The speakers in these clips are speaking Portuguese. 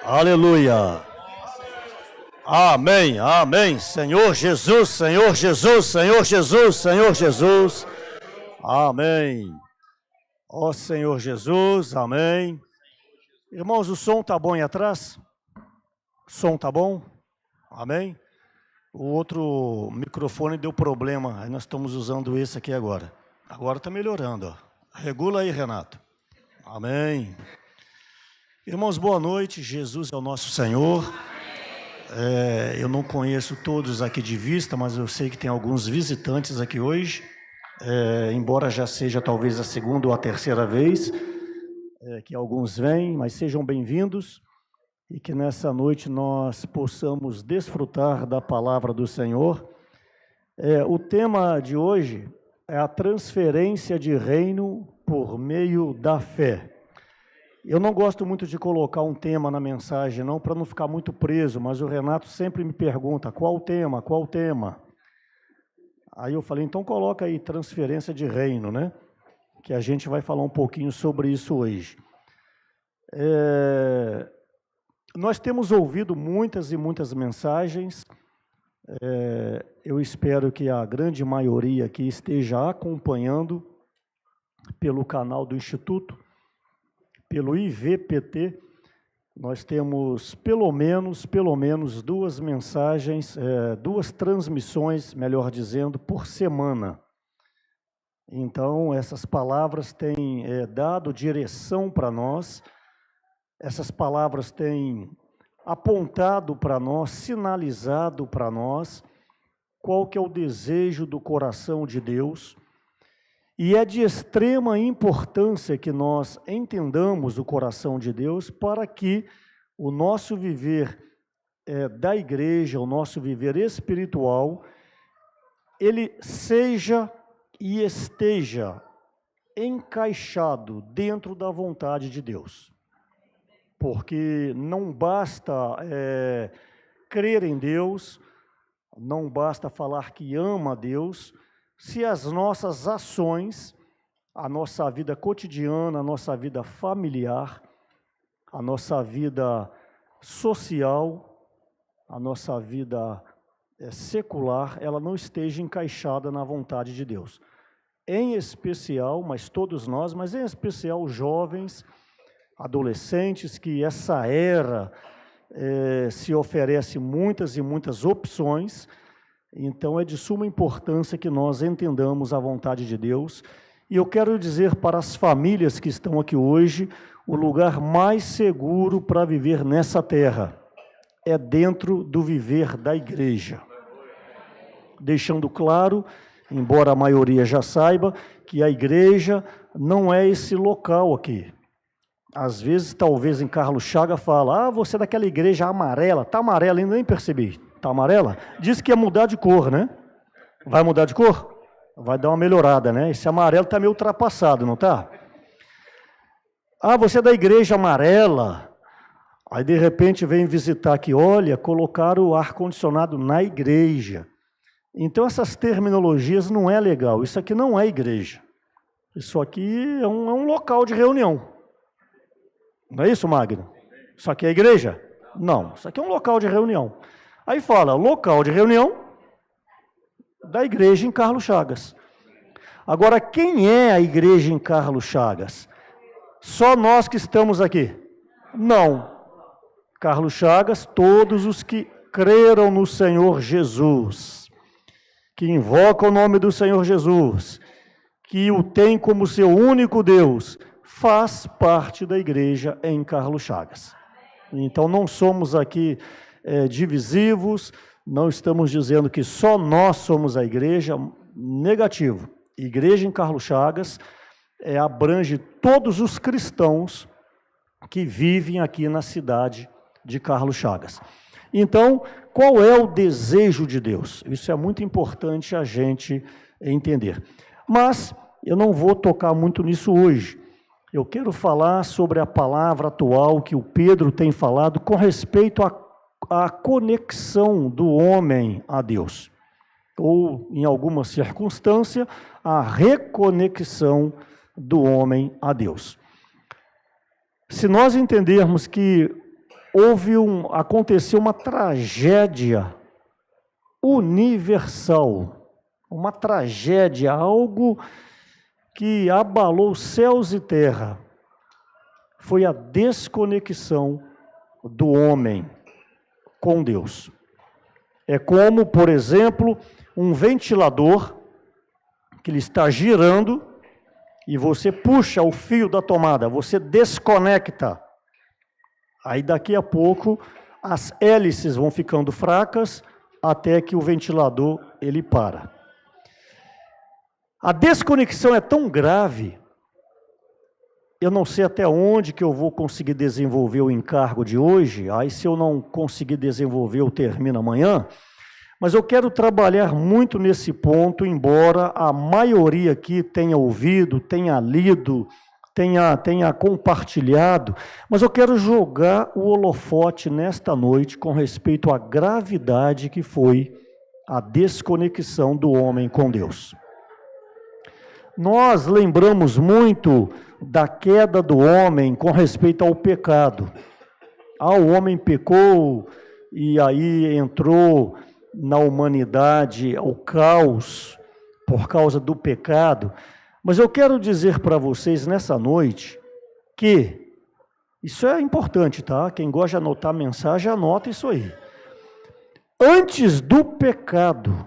Aleluia. Amém, amém. Senhor Jesus, Senhor Jesus, Senhor Jesus, Senhor Jesus. Amém. Ó Senhor Jesus, amém. Irmãos, o som tá bom aí atrás? O som tá bom? Amém? O outro microfone deu problema, aí nós estamos usando esse aqui agora. Agora está melhorando, ó. Regula aí, Renato. Amém. Irmãos, boa noite. Jesus é o nosso Senhor. Eu não conheço todos aqui de vista, mas eu sei que tem alguns visitantes aqui hoje. Embora já seja talvez a segunda ou a terceira vez que alguns vêm, mas sejam bem-vindos e que nessa noite nós possamos desfrutar da palavra do Senhor. O tema de hoje é a transferência de reino por meio da fé. Eu não gosto muito de colocar um tema na mensagem, não, para não ficar muito preso, mas o Renato sempre me pergunta, qual o tema, qual o tema? Aí eu falei, então coloca aí transferência de reino, né? Que a gente vai falar um pouquinho sobre isso hoje. Nós temos ouvido muitas e muitas mensagens, eu espero que a grande maioria aqui esteja acompanhando pelo canal do Instituto, pelo IVPT, nós temos pelo menos duas mensagens, duas transmissões, melhor dizendo, por semana. Então, essas palavras têm dado direção para nós, essas palavras têm apontado para nós, sinalizado para nós qual que é o desejo do coração de Deus. E é de extrema importância que nós entendamos o coração de Deus para que o nosso viver da igreja, o nosso viver espiritual, ele seja e esteja encaixado dentro da vontade de Deus. Porque não basta crer em Deus, não basta falar que ama a Deus, se as nossas ações, a nossa vida cotidiana, a nossa vida familiar, a nossa vida social, a nossa vida secular, ela não esteja encaixada na vontade de Deus. Em especial, mas todos nós, mas em especial jovens, adolescentes, que essa era se oferece muitas e muitas opções. Então, é de suma importância que nós entendamos a vontade de Deus. E eu quero dizer para as famílias que estão aqui hoje, o lugar mais seguro para viver nessa terra é dentro do viver da igreja. Deixando claro, embora a maioria já saiba, que a igreja não é esse local aqui. Às vezes, talvez em Carlos Chaga fala, você é daquela igreja amarela, está amarela, ainda nem percebi. Está amarela? Disse que ia mudar de cor, né? Vai mudar de cor? Vai dar uma melhorada, né? Esse amarelo está meio ultrapassado, não está? Você é da igreja amarela. Aí, de repente, vem visitar aqui, olha, colocaram o ar-condicionado na igreja. Então, essas terminologias não é legal. Isso aqui não é igreja. Isso aqui é um local de reunião. Não é isso, Magno? Isso aqui é igreja? Não, isso aqui é um local de reunião. Aí fala, local de reunião da igreja em Carlos Chagas. Agora, quem é a igreja em Carlos Chagas? Só nós que estamos aqui? Não. Carlos Chagas, todos os que creram no Senhor Jesus, que invocam o nome do Senhor Jesus, que o tem como seu único Deus, faz parte da igreja em Carlos Chagas. Então, não somos aqui divisivos, não estamos dizendo que só nós somos a igreja, negativo. Igreja em Carlos Chagas abrange todos os cristãos que vivem aqui na cidade de Carlos Chagas. Então, qual é o desejo de Deus? Isso é muito importante a gente entender. Mas eu não vou tocar muito nisso hoje. Eu quero falar sobre a palavra atual que o Pedro tem falado com respeito à conexão do homem a Deus. ou, em alguma circunstância, a reconexão do homem a Deus. Se nós entendermos que aconteceu uma tragédia universal, uma tragédia, algo que abalou céus e terra, foi a desconexão do homem com Deus. É como, por exemplo, um ventilador que ele está girando e você puxa o fio da tomada, você desconecta. Aí daqui a pouco as hélices vão ficando fracas até que o ventilador ele para. A desconexão é tão grave, eu não sei até onde que eu vou conseguir desenvolver o encargo de hoje, aí se eu não conseguir desenvolver eu termino amanhã, mas eu quero trabalhar muito nesse ponto, embora a maioria aqui tenha ouvido, tenha lido, tenha compartilhado, mas eu quero jogar o holofote nesta noite com respeito à gravidade que foi a desconexão do homem com Deus. Nós lembramos muito da queda do homem com respeito ao pecado. O homem pecou e aí entrou na humanidade o caos por causa do pecado. Mas eu quero dizer para vocês nessa noite que, isso é importante, tá? Quem gosta de anotar a mensagem, anota isso aí. Antes do pecado,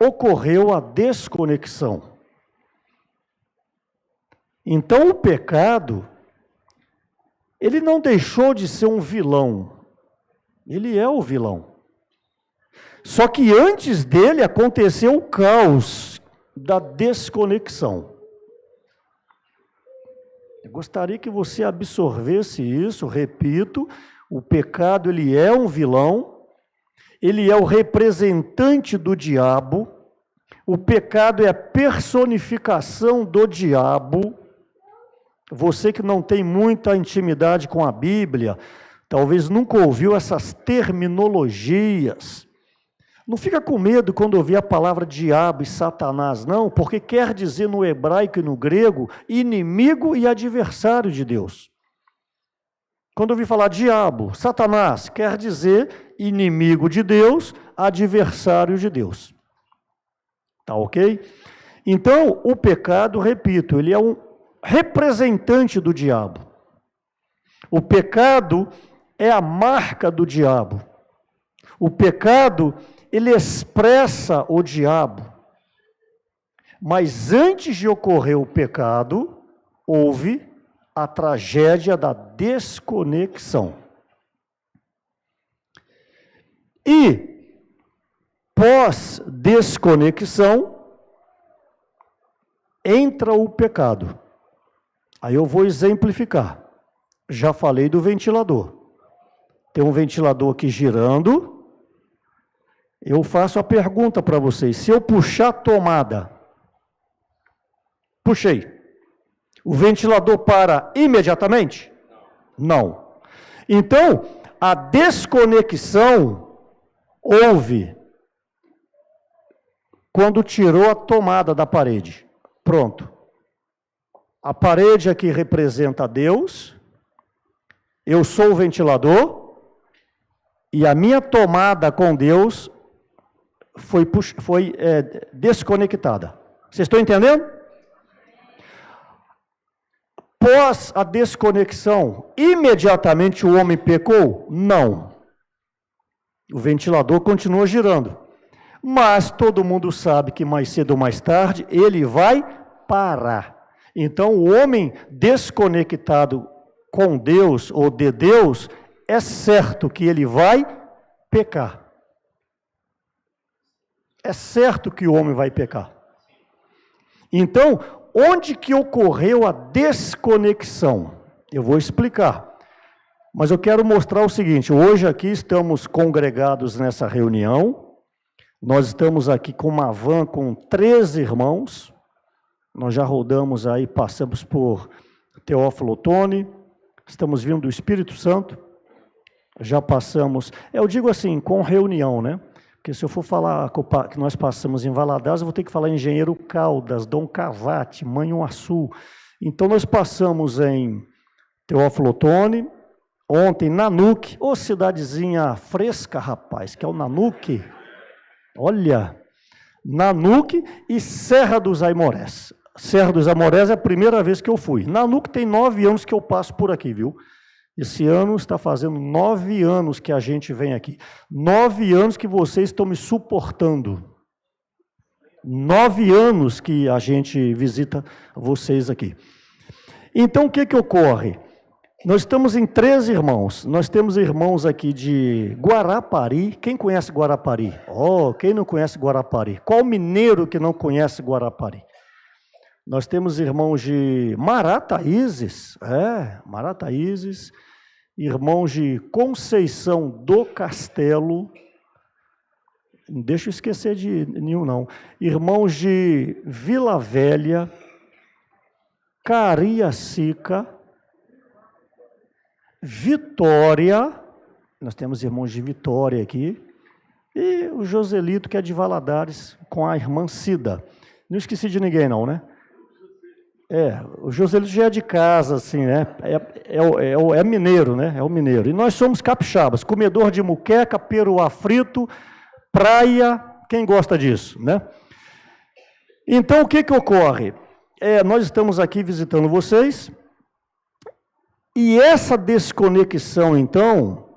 ocorreu a desconexão. Então o pecado, ele não deixou de ser um vilão, ele é o vilão. Só que antes dele aconteceu o caos da desconexão. Eu gostaria que você absorvesse isso, repito, o pecado ele é um vilão, ele é o representante do diabo, o pecado é a personificação do diabo. Você que não tem muita intimidade com a Bíblia, talvez nunca ouviu essas terminologias. Não fica com medo quando ouvir a palavra diabo e Satanás, não, porque quer dizer no hebraico e no grego, inimigo e adversário de Deus. Quando ouvir falar diabo, Satanás, quer dizer inimigo de Deus, adversário de Deus. Tá ok? Então, o pecado, repito, ele é um representante do diabo. O pecado é a marca do diabo. O pecado, ele expressa o diabo. Mas antes de ocorrer o pecado, houve a tragédia da desconexão. E, pós-desconexão, entra o pecado. Aí eu vou exemplificar. Já falei do ventilador. Tem um ventilador aqui girando. Eu faço a pergunta para vocês. Se eu puxar a tomada, puxei, o ventilador para imediatamente? Não. Então, a desconexão houve quando tirou a tomada da parede. Pronto. A parede aqui representa Deus, eu sou o ventilador, e a minha tomada com Deus foi desconectada. Vocês estão entendendo? Após a desconexão, imediatamente o homem pecou? Não. O ventilador continua girando. Mas todo mundo sabe que mais cedo ou mais tarde ele vai parar. Então o homem desconectado com Deus ou de Deus, é certo que ele vai pecar. É certo que o homem vai pecar. Então, onde que ocorreu a desconexão? Eu vou explicar. Mas eu quero mostrar o seguinte, hoje aqui estamos congregados nessa reunião, nós estamos aqui com uma van com 13 irmãos, nós já rodamos aí, passamos por Teófilo Otoni, estamos vindo do Espírito Santo, já passamos, eu digo assim, com reunião, né? Porque se eu for falar que nós passamos em Valadares, eu vou ter que falar em Engenheiro Caldas, Dom Cavate, Manhuaçu. Então, nós passamos em Teófilo Otoni, ontem Nanuque, ô cidadezinha fresca, rapaz, que é o Nanuque. Olha, Nanuque e Serra dos Aimorés. Serra dos Aimorés é a primeira vez que eu fui. Nanuque tem 9 anos que eu passo por aqui, viu? Esse ano está fazendo 9 anos que a gente vem aqui. 9 anos que vocês estão me suportando. 9 anos que a gente visita vocês aqui. Então, o que ocorre? Nós estamos em 3 irmãos. Nós temos irmãos aqui de Guarapari. Quem conhece Guarapari? Oh, quem não conhece Guarapari? Qual mineiro que não conhece Guarapari? Nós temos irmãos de Marataízes, Marataízes, irmãos de Conceição do Castelo, não deixa eu esquecer de nenhum não, irmãos de Vila Velha, Cariacica, Vitória, nós temos irmãos de Vitória aqui, e o Joselito, que é de Valadares, com a irmã Cida. Não esqueci de ninguém não, né? O Joselito já é de casa, assim, né? É mineiro, né? É o mineiro. E nós somos capixabas, comedor de muqueca, peruá frito, praia, quem gosta disso, né? Então, o que ocorre? Nós estamos aqui visitando vocês, e essa desconexão, então,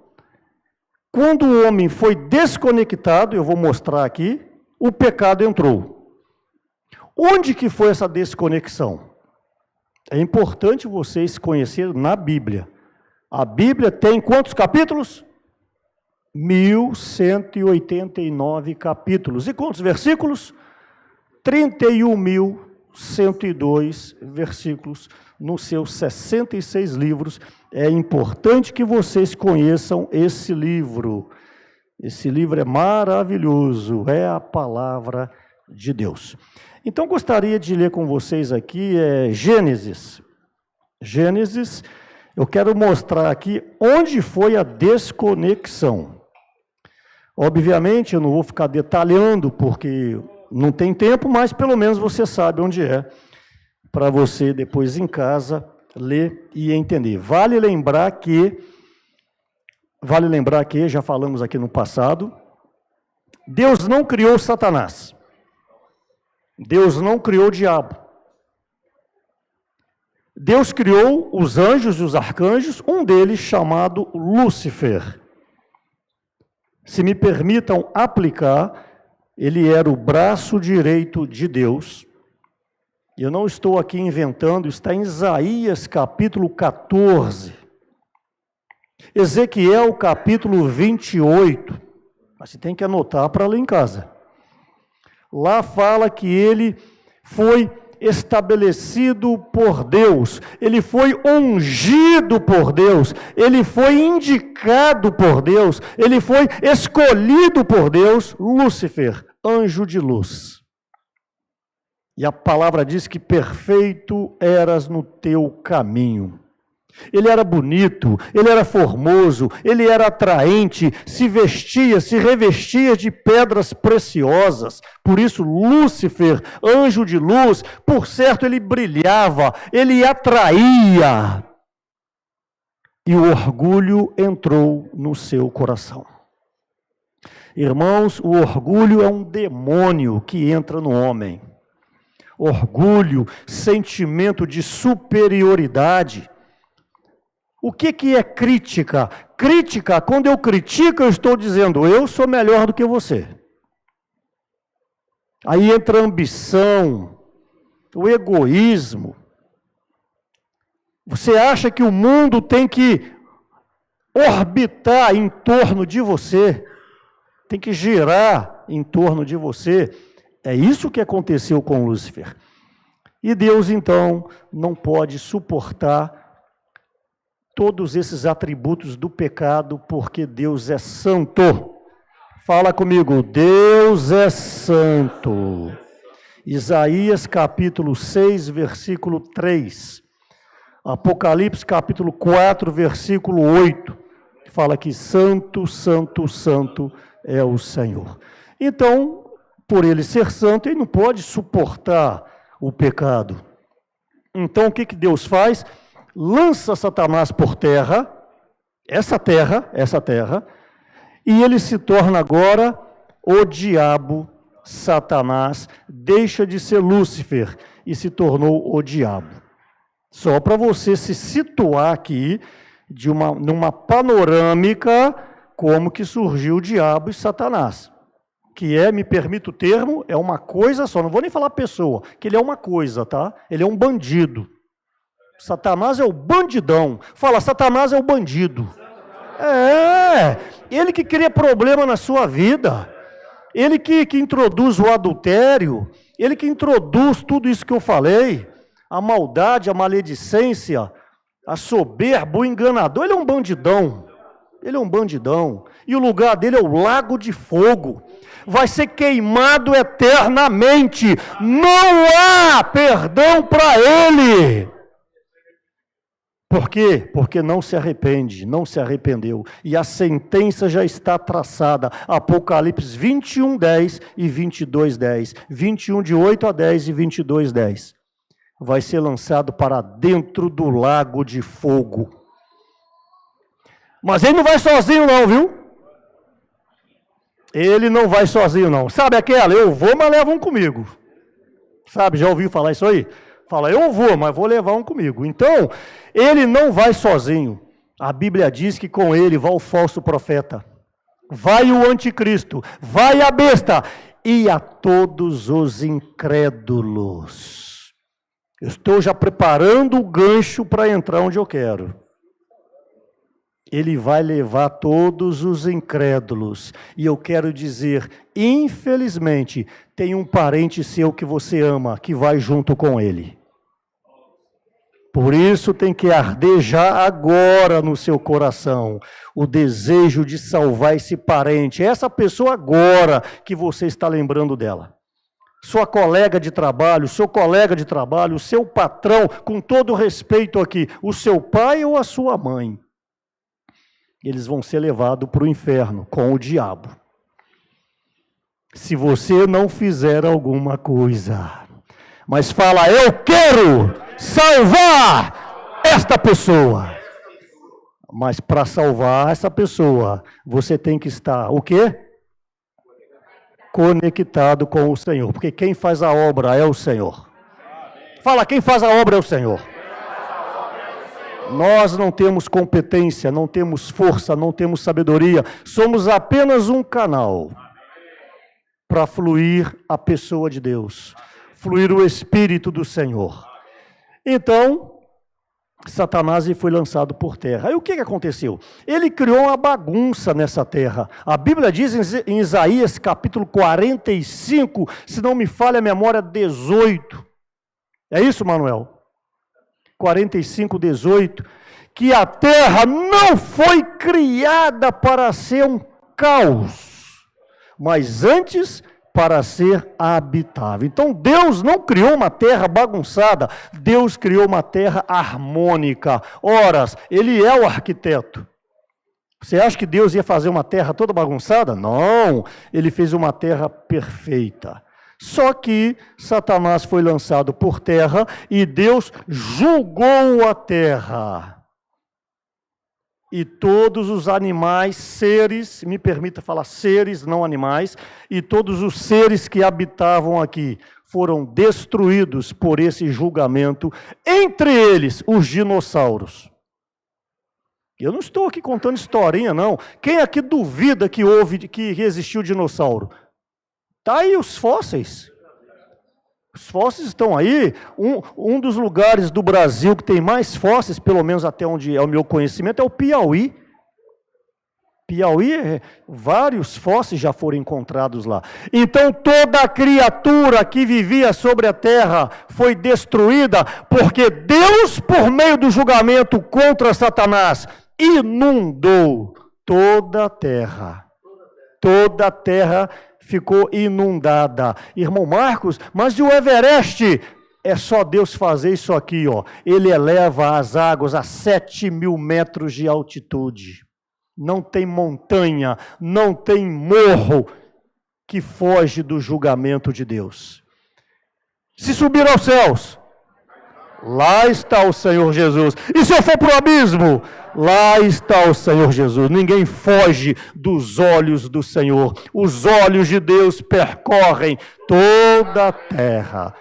quando o homem foi desconectado, eu vou mostrar aqui, o pecado entrou. Onde que foi essa desconexão? É importante vocês conhecerem na Bíblia. A Bíblia tem quantos capítulos? 1189 capítulos. E quantos versículos? 31.102 versículos nos seus 66 livros. É importante que vocês conheçam esse livro. Esse livro é maravilhoso, é a palavra de Deus. Então, gostaria de ler com vocês aqui Gênesis. Gênesis, eu quero mostrar aqui onde foi a desconexão. Obviamente, eu não vou ficar detalhando, porque não tem tempo, mas pelo menos você sabe onde é, para você depois em casa ler e entender. Vale lembrar que, já falamos aqui no passado, Deus não criou Satanás. Deus não criou o diabo. Deus criou os anjos e os arcanjos, um deles chamado Lúcifer. Se me permitam aplicar, ele era o braço direito de Deus. Eu não estou aqui inventando, está em Isaías capítulo 14. Ezequiel capítulo 28. Mas você tem que anotar para ler em casa. Lá fala que ele foi estabelecido por Deus, ele foi ungido por Deus, ele foi indicado por Deus, ele foi escolhido por Deus, Lúcifer, anjo de luz. E a palavra diz que perfeito eras no teu caminho. Ele era bonito, ele era formoso, ele era atraente, se vestia, se revestia de pedras preciosas. Por isso, Lúcifer, anjo de luz, por certo, ele brilhava, ele atraía. E o orgulho entrou no seu coração. Irmãos, o orgulho é um demônio que entra no homem. Orgulho, sentimento de superioridade. O que é crítica? Crítica, quando eu critico, eu estou dizendo, eu sou melhor do que você. Aí entra a ambição, o egoísmo. Você acha que o mundo tem que orbitar em torno de você, tem que girar em torno de você. É isso que aconteceu com Lúcifer. E Deus, então, não pode suportar todos esses atributos do pecado, porque Deus é santo. Fala comigo, Deus é santo. Isaías capítulo 6, versículo 3. Apocalipse capítulo 4, versículo 8. Fala que santo, santo, santo é o Senhor. Então, por ele ser santo, ele não pode suportar o pecado. Então, o que Deus faz? Lança Satanás por terra, essa terra, e ele se torna agora o diabo. Satanás deixa de ser Lúcifer e se tornou o diabo. Só para você se situar aqui, numa panorâmica, como que surgiu o diabo e Satanás. Que me permito o termo, é uma coisa só, não vou nem falar pessoa, que ele é uma coisa, tá? Ele é um bandido. Satanás é o bandidão. Fala, Satanás é o bandido. Ele que cria problema na sua vida. Ele que introduz o adultério, ele que introduz tudo isso que eu falei, a maldade, a maledicência, a soberba, o enganador, ele é um bandidão. E o lugar dele é o lago de fogo. Vai ser queimado eternamente. Não há perdão para ele. Por quê? Porque não se arrependeu. E a sentença já está traçada. Apocalipse 21, 10 e 22, 10. 21, de 8 a 10 e 22, 10. Vai ser lançado para dentro do lago de fogo. Mas ele não vai sozinho não, viu? Ele não vai sozinho não. Sabe aquela? Eu vou, mas leva um comigo. Sabe, já ouviu falar isso aí? Fala, eu vou, mas vou levar um comigo. Então, ele não vai sozinho. A Bíblia diz que com ele vai o falso profeta, vai o anticristo, vai a besta e a todos os incrédulos. Eu estou já preparando o gancho para entrar onde eu quero. Ele vai levar todos os incrédulos. E eu quero dizer, infelizmente, tem um parente seu que você ama, que vai junto com ele. Por isso tem que arder já agora no seu coração o desejo de salvar esse parente, essa pessoa agora que você está lembrando dela. Sua colega de trabalho, seu colega de trabalho, o seu patrão, com todo respeito aqui, o seu pai ou a sua mãe. Eles vão ser levados para o inferno com o diabo. Se você não fizer alguma coisa. Mas fala, eu quero salvar esta pessoa. Mas para salvar essa pessoa, você tem que estar, o quê? Conectado com o Senhor. Porque quem faz a obra é o Senhor. Fala, quem faz a obra é o Senhor. Nós não temos competência, não temos força, não temos sabedoria. Somos apenas um canal para fluir a pessoa de Deus. Fluir o Espírito do Senhor. Então, Satanás foi lançado por terra. Aí o que aconteceu? Ele criou uma bagunça nessa terra. A Bíblia diz em Isaías capítulo 45, se não me falha a memória, 18. É isso, Manuel? 45, 18. Que a terra não foi criada para ser um caos, mas antes para ser habitável. Então Deus não criou uma terra bagunçada, Deus criou uma terra harmônica. Ora, Ele é o arquiteto. Você acha que Deus ia fazer uma terra toda bagunçada? Não, Ele fez uma terra perfeita. Só que Satanás foi lançado por terra e Deus julgou a terra. E todos os animais, seres, me permita falar seres, não animais, e todos os seres que habitavam aqui foram destruídos por esse julgamento, entre eles os dinossauros. Eu não estou aqui contando historinha, não. Quem aqui duvida que existiu dinossauro? Está aí os fósseis. Os fósseis estão aí. Um dos lugares do Brasil que tem mais fósseis, pelo menos até onde é o meu conhecimento, é o Piauí. Piauí, vários fósseis já foram encontrados lá. Então toda criatura que vivia sobre a terra foi destruída, porque Deus, por meio do julgamento contra Satanás, inundou toda a terra. Toda a terra ficou inundada. Irmão Marcos, mas e o Everest? É só Deus fazer isso aqui, ó. Ele eleva as águas a 7.000 metros de altitude. não tem montanha, não tem morro que foge do julgamento de Deus. Se subir aos céus, lá está o Senhor Jesus. E se eu for para o abismo, lá está o Senhor Jesus. Ninguém foge dos olhos do Senhor. Os olhos de Deus percorrem toda a terra.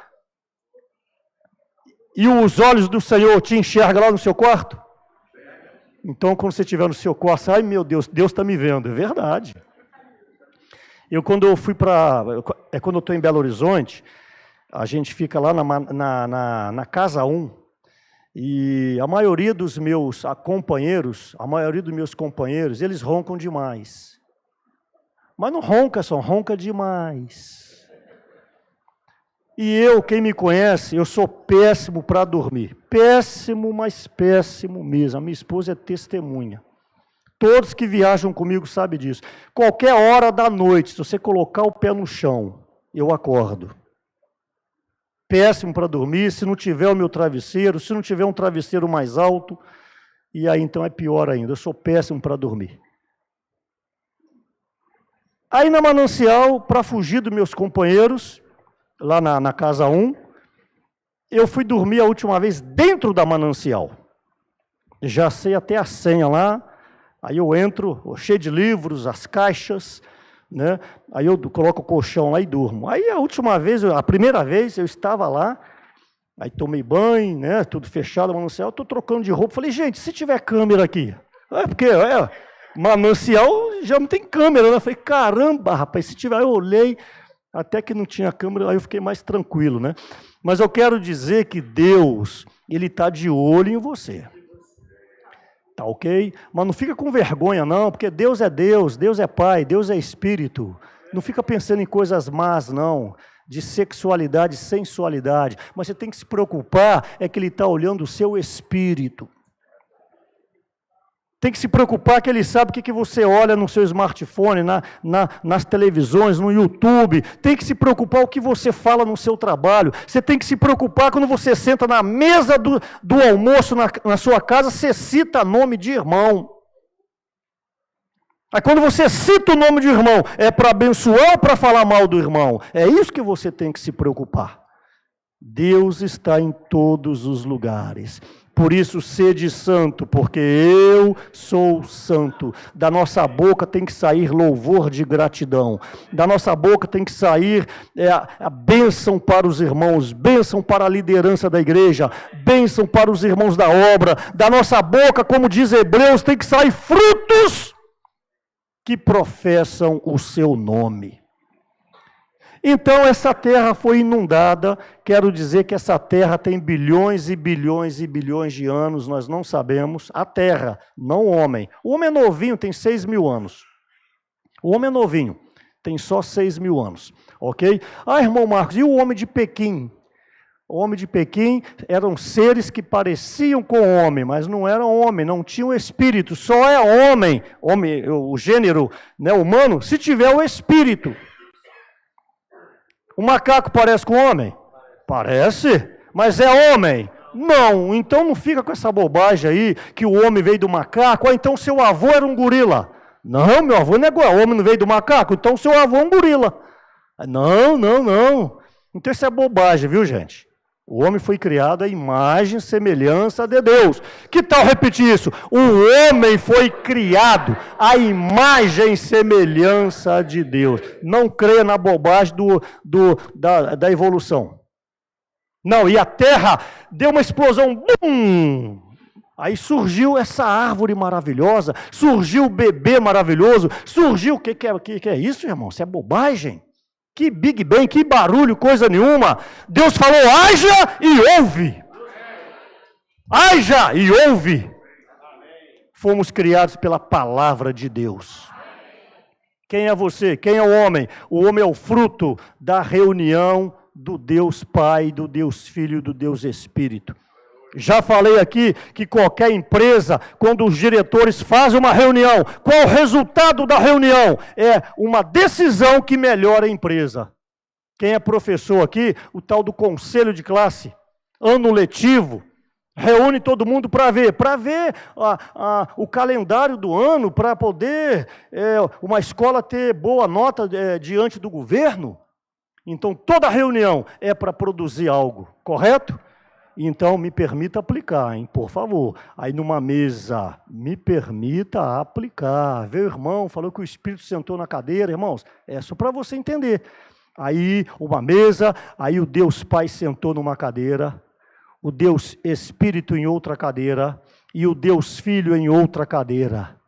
E os olhos do Senhor te enxergam lá no seu quarto? Então, quando você estiver no seu quarto, ai meu Deus, Deus está me vendo. É verdade. Quando eu estou em Belo Horizonte, a gente fica lá na Casa 1, e a maioria dos meus companheiros, eles roncam demais. Mas não ronca só, ronca demais. E quem me conhece, eu sou péssimo para dormir. Péssimo, mas péssimo mesmo. A minha esposa é testemunha. Todos que viajam comigo sabem disso. Qualquer hora da noite, se você colocar o pé no chão, eu acordo. Péssimo para dormir, se não tiver o meu travesseiro, se não tiver um travesseiro mais alto, e aí então é pior ainda, eu sou péssimo para dormir. Aí na Manancial, para fugir dos meus companheiros, lá na Casa 1, eu fui dormir a última vez dentro da Manancial. Já sei até a senha lá, aí eu entro, cheio de livros, as caixas, né? Aí eu coloco o colchão lá e durmo. Aí a primeira vez eu estava lá, aí tomei banho, né? Tudo fechado, Manancial, estou trocando de roupa. Falei, gente, se tiver câmera aqui, porque Manancial já não tem câmera, né? Falei, caramba, rapaz, se tiver, eu olhei, até que não tinha câmera, aí eu fiquei mais tranquilo, né? Mas eu quero dizer que Deus, Ele está de olho em você. Tá ok? Mas não fica com vergonha não, porque Deus é Deus, Deus é Pai, Deus é Espírito. Não fica pensando em coisas más não, de sexualidade, sensualidade. Mas você tem que se preocupar, é que Ele está olhando o seu espírito. Tem que se preocupar que Ele sabe o que você olha no seu smartphone, nas televisões, no YouTube. Tem que se preocupar o que você fala no seu trabalho. Você tem que se preocupar quando você senta na mesa do almoço na sua casa, você cita nome de irmão. Aí quando você cita o nome de irmão, é para abençoar ou para falar mal do irmão? É isso que você tem que se preocupar. Deus está em todos os lugares. Por isso, sede santo, porque eu sou santo. Da nossa boca tem que sair louvor de gratidão. Da nossa boca tem que sair a bênção para os irmãos, bênção para a liderança da igreja, bênção para os irmãos da obra. Da nossa boca, como diz Hebreus, tem que sair frutos que professam o seu nome. Então, essa terra foi inundada, quero dizer que essa terra tem bilhões e bilhões e bilhões de anos, nós não sabemos, a terra, não o homem. O homem é novinho, tem 6.000 anos. O homem é novinho, tem só 6.000 anos, ok? Ah, irmão Marcos, e o homem de Pequim? O homem de Pequim eram seres que pareciam com homem, mas não eram homem, não tinham espírito, só é homem, o gênero, né, humano, se tiver o espírito. O macaco parece com homem? Parece, mas é homem? Não, então não fica com essa bobagem aí, que o homem veio do macaco, ou então seu avô era um gorila. Não, meu avô não é igual, o homem não veio do macaco, então seu avô é um gorila. Não. Então isso é bobagem, viu gente? O homem foi criado à imagem e semelhança de Deus. Que tal repetir isso? O homem foi criado à imagem e semelhança de Deus. Não creia na bobagem da evolução. Não, e a terra deu uma explosão. Bum! Aí surgiu essa árvore maravilhosa, surgiu o bebê maravilhoso, surgiu... O que é isso, irmão? Isso é bobagem? Que Big Bang, que barulho, coisa nenhuma. Deus falou, haja e ouve. Haja e ouve. Fomos criados pela palavra de Deus. Quem é você? Quem é o homem? O homem é o fruto da reunião do Deus Pai, do Deus Filho, do Deus Espírito. Já falei aqui que qualquer empresa, quando os diretores fazem uma reunião, qual o resultado da reunião? É uma decisão que melhora a empresa. Quem é professor aqui, o tal do conselho de classe, ano letivo, Reúne todo mundo para ver o calendário do ano, para poder uma escola ter boa nota diante do governo. Então, toda reunião é para produzir algo, correto? Então, me permita aplicar, hein, por favor. Aí, numa mesa, me permita aplicar. Veio o irmão, falou que o Espírito sentou na cadeira. Irmãos, é só para você entender. Aí, uma mesa, aí o Deus Pai sentou numa cadeira, o Deus Espírito em outra cadeira e o Deus Filho em outra cadeira.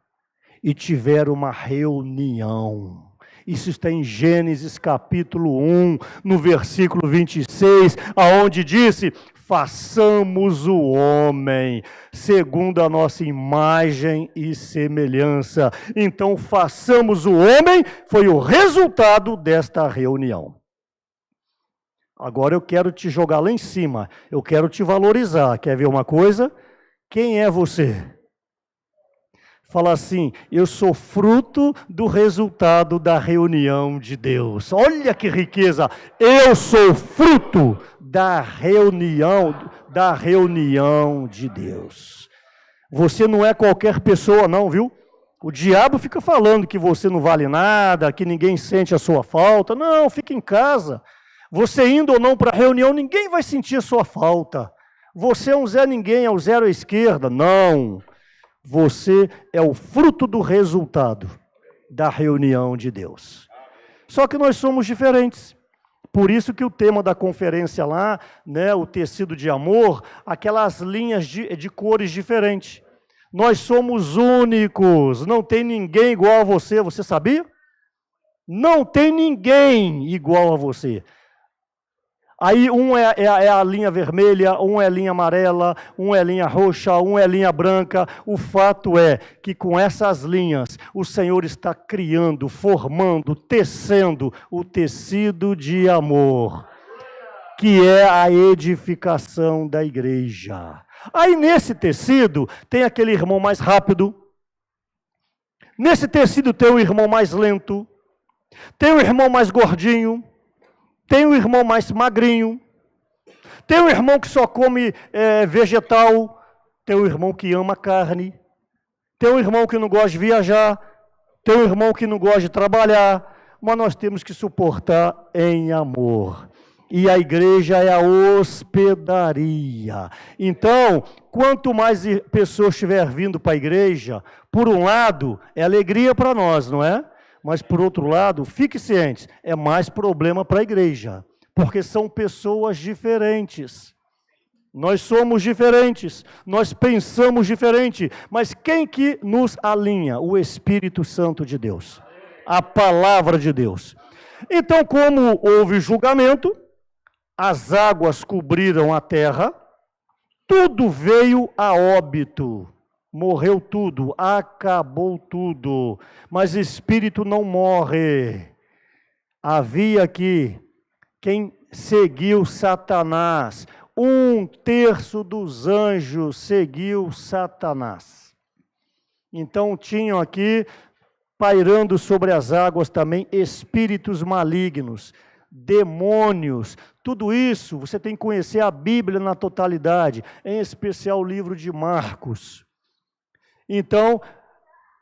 E tiveram uma reunião. Isso está em Gênesis capítulo 1, no versículo 26, aonde disse: façamos o homem segundo a nossa imagem e semelhança. Então, façamos o homem foi o resultado desta reunião. Agora eu quero te jogar lá em cima, eu quero te valorizar. Quer ver uma coisa? Quem é você? Fala assim: eu sou fruto do resultado da reunião de Deus. Olha que riqueza! Eu sou fruto da reunião de Deus. Você não é qualquer pessoa não, viu? O diabo fica falando que você não vale nada, que ninguém sente a sua falta. Não, fica em casa. Você indo ou não para a reunião, ninguém vai sentir a sua falta. Você é um Zé Ninguém, é o zero à esquerda. Não. Você é o fruto do resultado da reunião de Deus. Só que nós somos diferentes. Por isso que o tema da conferência lá, né, o tecido de amor, aquelas linhas de cores diferentes. Nós somos únicos, não tem ninguém igual a você, você sabia? Não tem ninguém igual a você. Aí um é a linha vermelha, um é a linha amarela, um é a linha roxa, um é a linha branca. O fato é que com essas linhas o Senhor está criando, formando, tecendo o tecido de amor, que é a edificação da igreja. Aí nesse tecido tem aquele irmão mais rápido, nesse tecido tem o irmão mais lento, tem o irmão mais gordinho, tem o irmão mais magrinho, tem o irmão que só come vegetal, tem o irmão que ama carne, tem o irmão que não gosta de viajar, tem o irmão que não gosta de trabalhar, mas nós temos que suportar em amor. E a igreja é a hospedaria. Então, quanto mais pessoas estiver vindo para a igreja, por um lado, é alegria para nós, não é? Mas, por outro lado, fique ciente, é mais problema para a igreja, porque são pessoas diferentes. Nós somos diferentes, nós pensamos diferente, mas quem que nos alinha? O Espírito Santo de Deus, a palavra de Deus. Então, como houve julgamento, as águas cobriram a terra, tudo veio a óbito. Morreu tudo, acabou tudo, mas espírito não morre. Havia aqui quem seguiu Satanás, 1/3 dos anjos seguiu Satanás. Então tinham aqui, pairando sobre as águas também, espíritos malignos, demônios. Tudo isso você tem que conhecer a Bíblia na totalidade, em especial o livro de Marcos. Então,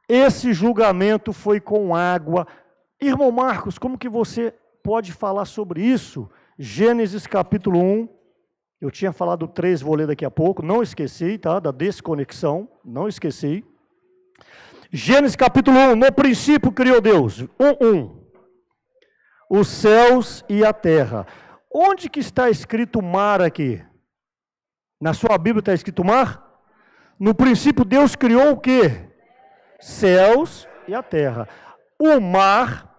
esse julgamento foi com água. Irmão Marcos, como que você pode falar sobre isso? Gênesis capítulo 1, eu tinha falado 3, vou ler daqui a pouco, não esqueci, tá? Da desconexão, não esqueci. Gênesis capítulo 1, no princípio criou Deus, 1:1, os céus e a terra. Onde que está escrito mar aqui? Na sua Bíblia está escrito mar? No princípio, Deus criou o quê? Céus e a terra. O mar,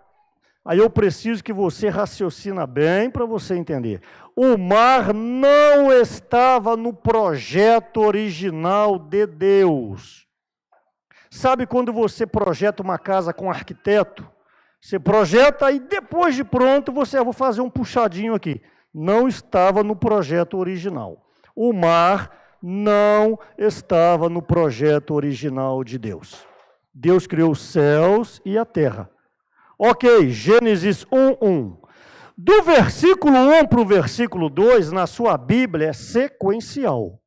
aí eu preciso que você raciocina bem para você entender. O mar não estava no projeto original de Deus. Sabe quando você projeta uma casa com arquiteto? Você projeta e depois de pronto, você, vou fazer um puxadinho aqui. Não estava no projeto original. O mar não estava no projeto original de Deus. Deus criou os céus e a terra. Ok, Gênesis 1:1. Do versículo 1 para o versículo 2, na sua Bíblia, é sequencial.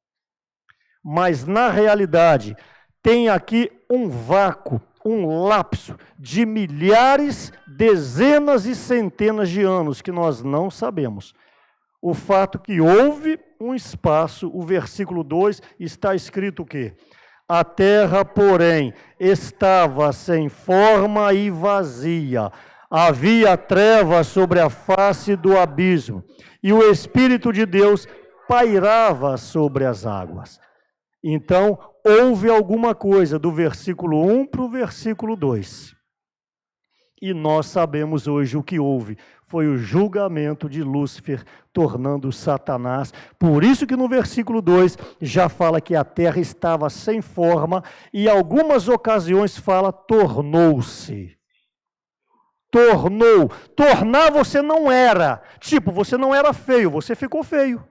Mas, na realidade, tem aqui um vácuo, um lapso de milhares, dezenas e centenas de anos que nós não sabemos. O fato que houve um espaço, o versículo 2, está escrito o quê? A terra, porém, estava sem forma e vazia. Havia trevas sobre a face do abismo, e o Espírito de Deus pairava sobre as águas. Então, houve alguma coisa do versículo 1 para o versículo 2. E nós sabemos hoje o que houve. Foi o julgamento de Lúcifer, tornando Satanás. Por isso que no versículo 2 já fala que a terra estava sem forma, e em algumas ocasiões fala tornou-se. Tornou. Tornar você não era. Tipo, você não era feio, você ficou feio.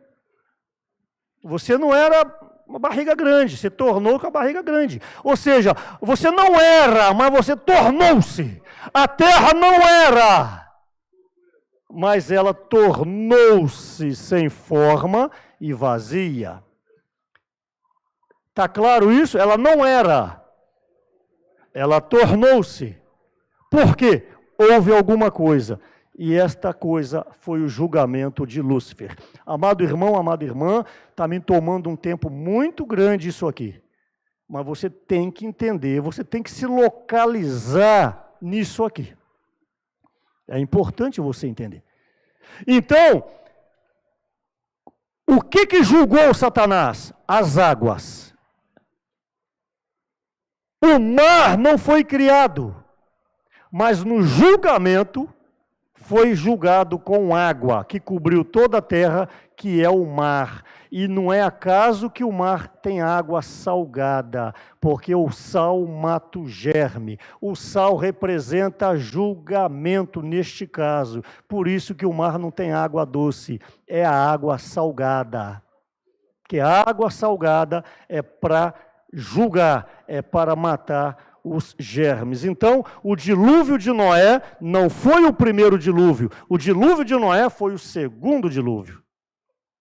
Você não era uma barriga grande, você tornou com a barriga grande. Ou seja, você não era, mas você tornou-se. A terra não era, mas ela tornou-se sem forma e vazia. Está claro isso? Ela não era. Ela tornou-se. Por quê? Houve alguma coisa. E esta coisa foi o julgamento de Lúcifer. Amado irmão, amada irmã, está me tomando um tempo muito grande isso aqui. Mas você tem que entender, você tem que se localizar nisso aqui. É importante você entender. Então, o que julgou Satanás? As águas. O mar não foi criado, mas no julgamento foi julgado com água, que cobriu toda a terra, que é o mar. E não é acaso que o mar tem água salgada, porque o sal mata o germe. O sal representa julgamento neste caso. Por isso que o mar não tem água doce, é a água salgada. Que a água salgada é para julgar, é para matar os germes. Então, o dilúvio de Noé não foi o primeiro dilúvio. O dilúvio de Noé foi o segundo dilúvio.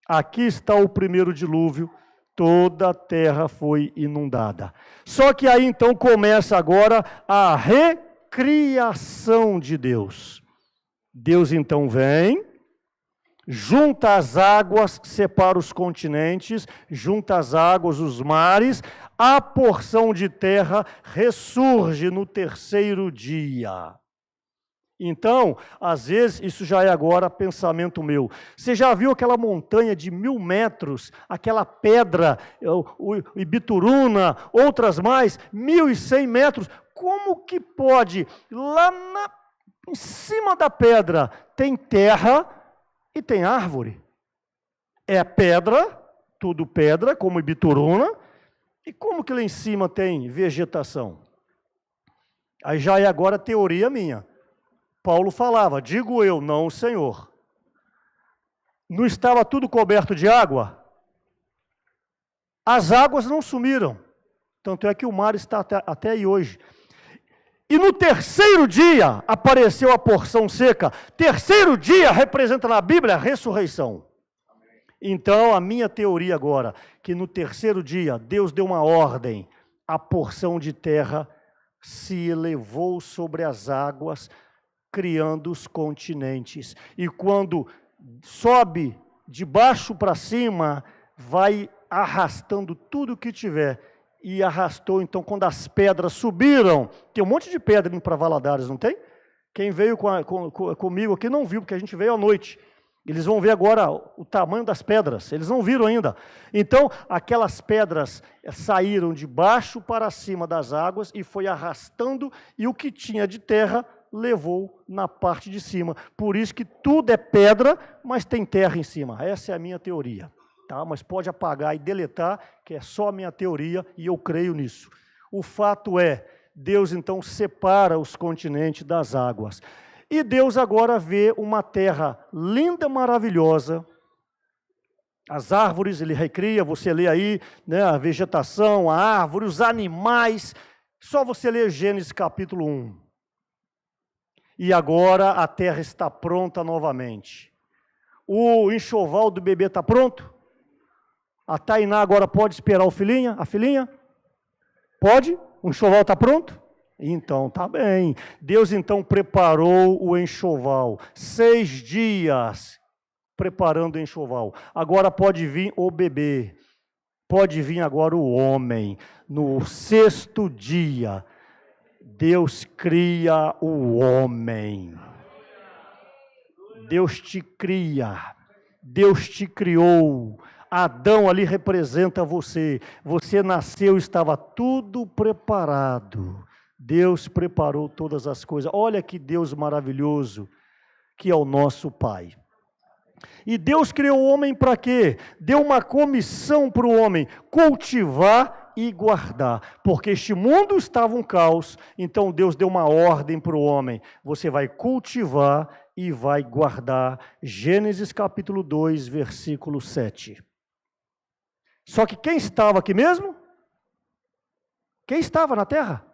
Aqui está o primeiro dilúvio, toda a terra foi inundada. Só que aí então começa agora a recriação de Deus. Deus então vem, junta as águas, separa os continentes, junta as águas, os mares, a porção de terra ressurge no terceiro dia. Então, às vezes, isso já é agora pensamento meu. Você já viu aquela montanha de 1000 metros, aquela pedra, o Ibituruna, outras mais, 1100 metros? Como que pode, lá em cima da pedra, tem terra e tem árvore? É pedra, tudo pedra, como Ibituruna. E como que lá em cima tem vegetação? Aí já é agora teoria minha. Paulo falava, digo eu, não o Senhor. Não estava tudo coberto de água? As águas não sumiram. Tanto é que o mar está até aí hoje. E no terceiro dia apareceu a porção seca. Terceiro dia representa na Bíblia a ressurreição. Então, a minha teoria agora, que no terceiro dia, Deus deu uma ordem, a porção de terra se elevou sobre as águas, criando os continentes. E quando sobe de baixo para cima, vai arrastando tudo que tiver. E arrastou, então, quando as pedras subiram, tem um monte de pedra indo para Valadares, não tem? Quem veio comigo aqui não viu, porque a gente veio à noite. Eles vão ver agora o tamanho das pedras, eles não viram ainda. Então, aquelas pedras saíram de baixo para cima das águas e foi arrastando, e o que tinha de terra levou na parte de cima. Por isso que tudo é pedra, mas tem terra em cima. Essa é a minha teoria. Tá? Mas pode apagar e deletar, que é só a minha teoria, e eu creio nisso. O fato é, Deus então separa os continentes das águas. E Deus agora vê uma terra linda, maravilhosa. As árvores ele recria, você lê aí, né, a vegetação, a árvore, os animais. Só você lê Gênesis capítulo 1. E agora a terra está pronta novamente. O enxoval do bebê está pronto? A Tainá agora pode esperar o filhinha? A filhinha? Pode? O enxoval está pronto? Então, tá bem. Deus, então, preparou o enxoval. 6 dias preparando o enxoval. Agora pode vir o bebê. Pode vir agora o homem. No 6º dia, Deus cria o homem. Deus te cria. Deus te criou. Adão ali representa você. Você nasceu, estava tudo preparado. Deus preparou todas as coisas. Olha que Deus maravilhoso, que é o nosso Pai. E Deus criou o homem para quê? Deu uma comissão para o homem, cultivar e guardar. Porque este mundo estava um caos, então Deus deu uma ordem para o homem. Você vai cultivar e vai guardar. Gênesis capítulo 2, versículo 7. Só que quem estava aqui mesmo? Quem estava na terra?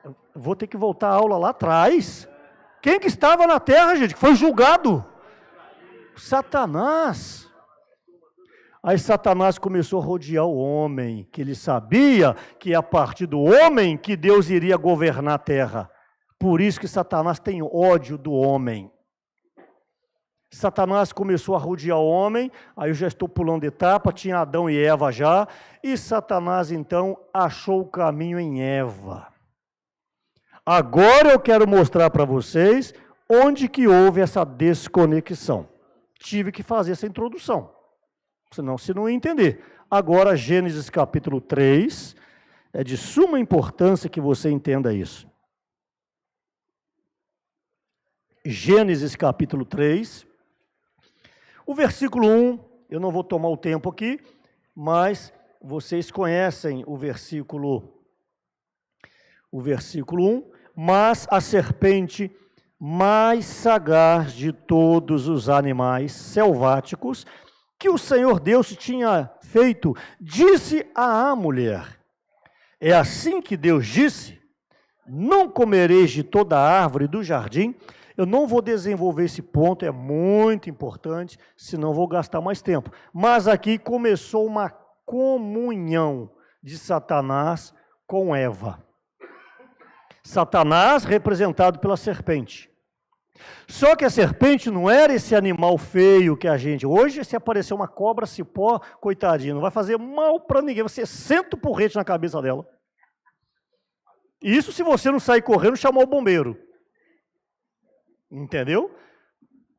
Eu vou ter que voltar a aula lá atrás. Quem que estava na terra, gente? Que foi julgado? Satanás. Aí Satanás começou a rodear o homem, que ele sabia que é a partir do homem que Deus iria governar a terra. Por isso que Satanás tem ódio do homem. Satanás começou a rodear o homem, aí eu já estou pulando etapa, tinha Adão e Eva já, e Satanás então achou o caminho em Eva. Agora eu quero mostrar para vocês onde que houve essa desconexão. Tive que fazer essa introdução, senão você não ia entender. Agora Gênesis capítulo 3, é de suma importância que você entenda isso. Gênesis capítulo 3, o versículo 1, eu não vou tomar o tempo aqui, mas vocês conhecem o versículo 1, mas a serpente mais sagaz de todos os animais selváticos que o Senhor Deus tinha feito, disse à mulher, é assim que Deus disse, não comereis de toda a árvore do jardim. Eu não vou desenvolver esse ponto, é muito importante, senão vou gastar mais tempo. Mas aqui começou uma comunhão de Satanás com Eva. Satanás representado pela serpente. Só que a serpente não era esse animal feio que a gente... Hoje, se aparecer uma cobra cipó, coitadinho, não vai fazer mal para ninguém. Você senta o porrete na cabeça dela. Isso se você não sair correndo e chamar o bombeiro. Entendeu?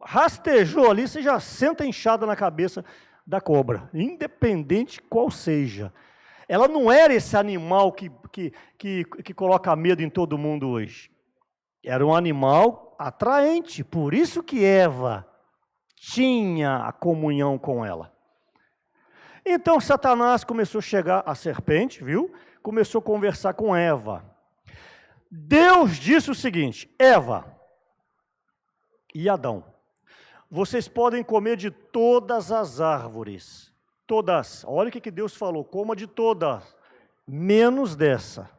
Rastejou ali, você já senta inchada na cabeça da cobra, independente qual seja. Ela não era esse animal que coloca medo em todo mundo hoje. Era um animal atraente, por isso que Eva tinha a comunhão com ela. Então Satanás começou a chegar, a serpente, viu? Começou a conversar com Eva. Deus disse o seguinte, Eva e Adão, vocês podem comer de todas as árvores, todas, olha o que Deus falou, coma de todas, menos dessa.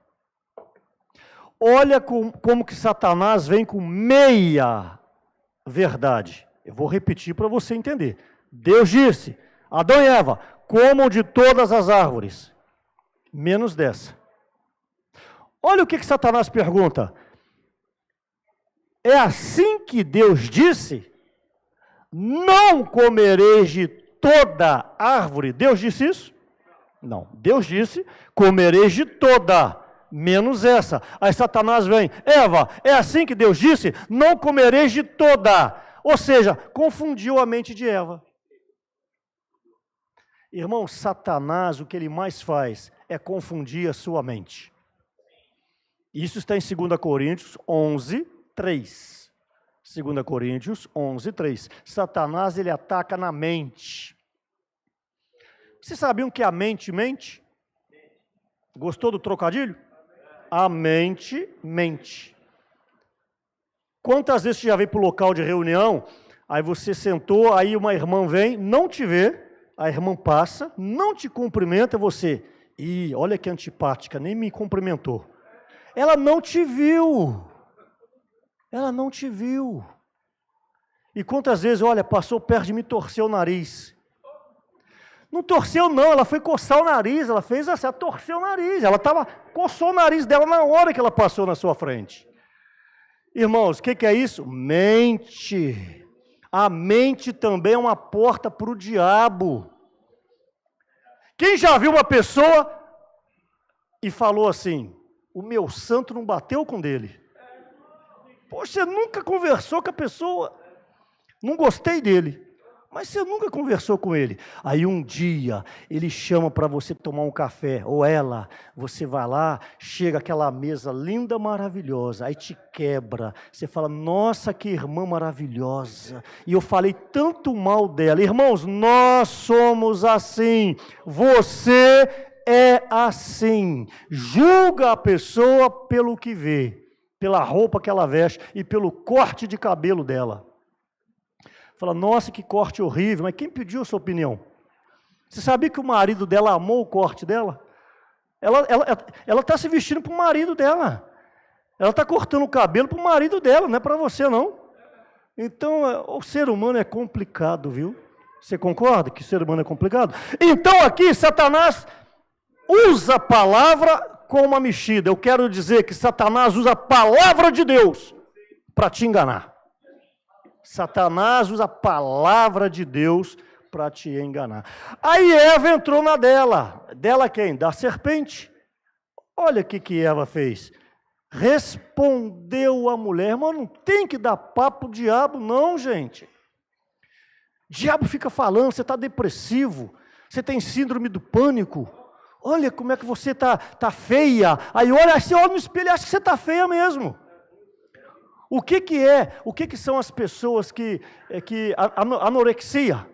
Olha como que Satanás vem com meia verdade, eu vou repetir para você entender. Deus disse, Adão e Eva, comam de todas as árvores, menos dessa. Olha o que Satanás pergunta, é assim que Deus disse, não comereis de toda árvore. Deus disse isso? Não. Deus disse, comereis de toda, menos essa. Aí Satanás vem, Eva, é assim que Deus disse, não comereis de toda. Ou seja, confundiu a mente de Eva. Irmão, Satanás, o que ele mais faz é confundir a sua mente. Isso está em 2 Coríntios 11, 3. 2 Coríntios 11, 3. Satanás, ele ataca na mente. Vocês sabiam que a mente mente? Gostou do trocadilho? A mente mente. Quantas vezes você já veio para o local de reunião, aí você sentou, aí uma irmã vem, não te vê, a irmã passa, não te cumprimenta, você, ih, olha que antipática, nem me cumprimentou. Ela não te viu. Ela não te viu. E quantas vezes, olha, passou perto de mim e torceu o nariz. Não torceu não, ela foi coçar o nariz, ela fez assim, ela torceu o nariz, coçou o nariz dela na hora que ela passou na sua frente. Irmãos, o que é isso? Mente. A mente também é uma porta para o diabo. Quem já viu uma pessoa e falou assim, o meu santo não bateu com dele? Poxa, você nunca conversou com a pessoa, não gostei dele, mas você nunca conversou com ele. Aí um dia, ele chama para você tomar um café, ou ela, você vai lá, chega aquela mesa linda, maravilhosa, aí te quebra, você fala, nossa, que irmã maravilhosa, e eu falei tanto mal dela. Irmãos, nós somos assim, você é assim, julga a pessoa pelo que vê, pela roupa que ela veste e pelo corte de cabelo dela. Fala, nossa, que corte horrível, mas quem pediu a sua opinião? Você sabia que o marido dela amou o corte dela? Ela está se vestindo para o marido dela. Ela está cortando o cabelo para o marido dela, não é para você não. Então, o ser humano é complicado, viu? Você concorda que o ser humano é complicado? Então aqui, Satanás usa a palavra com uma mexida. Eu quero dizer que Satanás usa a palavra de Deus para te enganar. Satanás usa a palavra de Deus para te enganar. Aí Eva entrou na dela. Dela quem? Da serpente. Olha o que Eva fez. Respondeu a mulher. Mas não tem que dar papo pro diabo não, gente. O diabo fica falando, você está depressivo, você tem síndrome do pânico. Olha como é que você tá feia. Aí você olha no espelho e acha que você está feia mesmo. O que são as pessoas anorexia?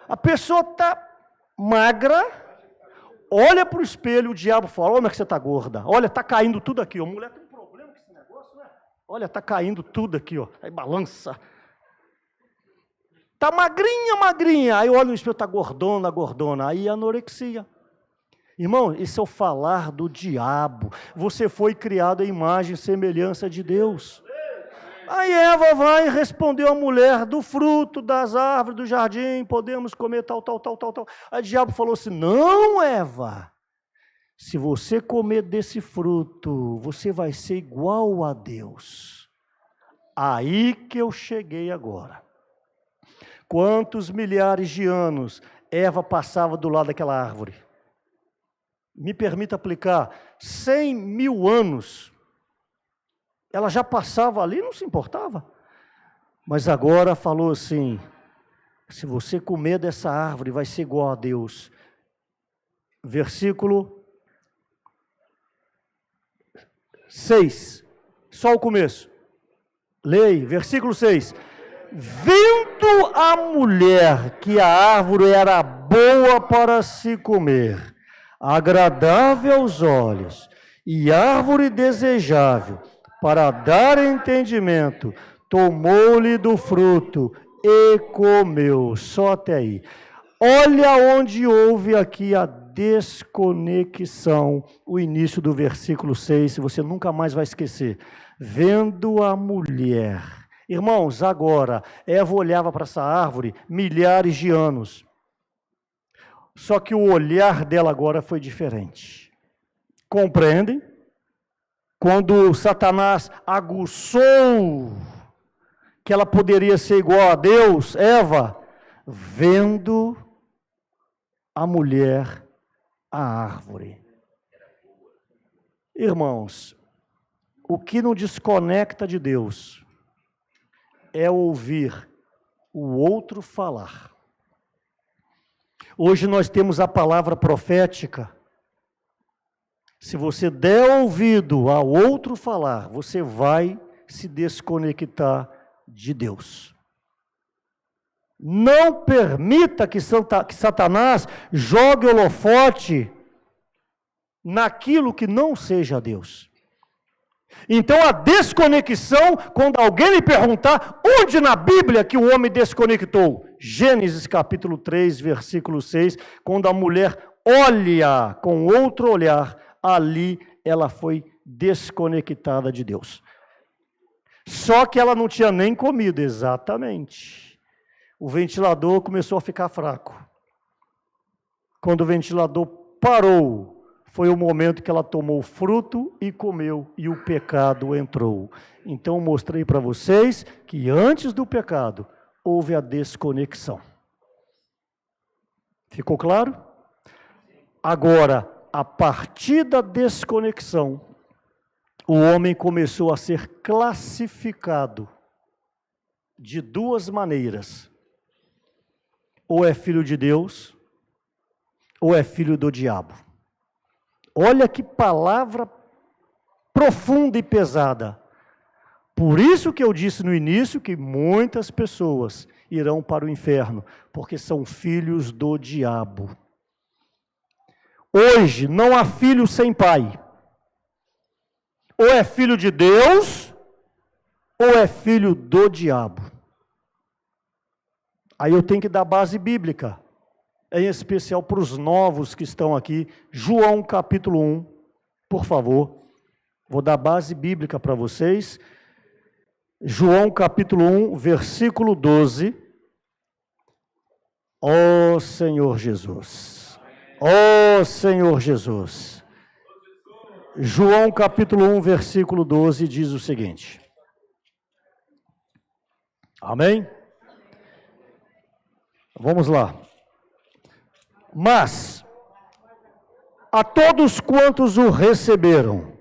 A pessoa está magra, olha para o espelho, o diabo fala, olha como é que você está gorda. Olha, está caindo tudo aqui. Ó. Mulher tem um problema com esse negócio, né? Olha, está caindo tudo aqui, ó. Aí balança. Está magrinha, magrinha. Aí olha no espelho, está gordona, gordona. Aí anorexia. Irmão, isso é o falar do diabo. Você foi criado à imagem e semelhança de Deus. Aí Eva vai e respondeu à mulher, do fruto das árvores do jardim, podemos comer tal. Aí o diabo falou assim, não, Eva, se você comer desse fruto, você vai ser igual a Deus. Aí que eu cheguei agora. Quantos milhares de anos Eva passava do lado daquela árvore? Me permita aplicar, 100 mil anos, ela já passava ali, não se importava. Mas agora falou assim, se você comer dessa árvore, vai ser igual a Deus. Versículo 6, só o começo. Leia, versículo 6. Vendo a mulher que a árvore era boa para se comer, agradável aos olhos e árvore desejável para dar entendimento, tomou-lhe do fruto e comeu. Só até aí. Olha onde houve aqui a desconexão, o início do versículo 6, você nunca mais vai esquecer. Vendo a mulher. Irmãos, agora, Eva olhava para essa árvore milhares de anos. Só que o olhar dela agora foi diferente. Compreendem? Quando Satanás aguçou que ela poderia ser igual a Deus, Eva, vendo a mulher, a árvore. Irmãos, o que não desconecta de Deus é ouvir o outro falar. Hoje nós temos a palavra profética. Se você der ouvido ao outro falar, você vai se desconectar de Deus. Não permita que Satanás jogue holofote naquilo que não seja Deus. Então a desconexão, quando alguém lhe perguntar, onde na Bíblia que o homem desconectou? Gênesis capítulo 3, versículo 6, quando a mulher olha com outro olhar, ali ela foi desconectada de Deus. Só que ela não tinha nem comido, exatamente. O ventilador começou a ficar fraco. Quando o ventilador parou, foi o momento que ela tomou o fruto e comeu, e o pecado entrou. Então, mostrei para vocês que antes do pecado, houve a desconexão. Ficou claro? Agora, a partir da desconexão, o homem começou a ser classificado de duas maneiras. Ou é filho de Deus, ou é filho do diabo. Olha que palavra profunda e pesada. Por isso que eu disse no início que muitas pessoas irão para o inferno, porque são filhos do diabo. Hoje não há filho sem pai. Ou é filho de Deus, ou é filho do diabo. Aí eu tenho que dar base bíblica, em especial para os novos que estão aqui. João capítulo 1, por favor. Vou dar base bíblica para vocês. João capítulo 1, versículo 12. Ó Senhor Jesus. Ó Senhor Jesus. João capítulo 1, versículo 12 diz o seguinte. Amém? Vamos lá. Mas a todos quantos o receberam,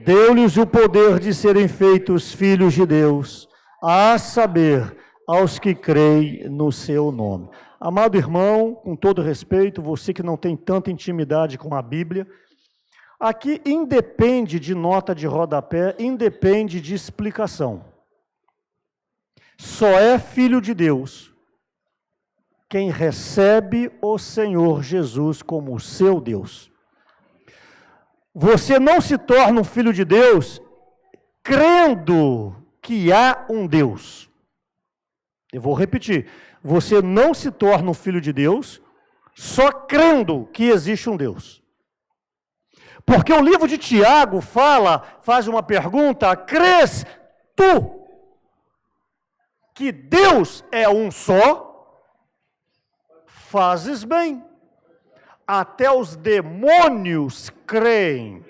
deu-lhes o poder de serem feitos filhos de Deus, a saber, aos que creem no seu nome. Amado irmão, com todo respeito, você que não tem tanta intimidade com a Bíblia, aqui independe de nota de rodapé, independe de explicação. Só é filho de Deus quem recebe o Senhor Jesus como seu Deus. Você não se torna um filho de Deus crendo que há um Deus. Eu vou repetir. Você não se torna um filho de Deus só crendo que existe um Deus. Porque o livro de Tiago faz uma pergunta: crês tu que Deus é um só? Fazes bem. Até os demônios creem.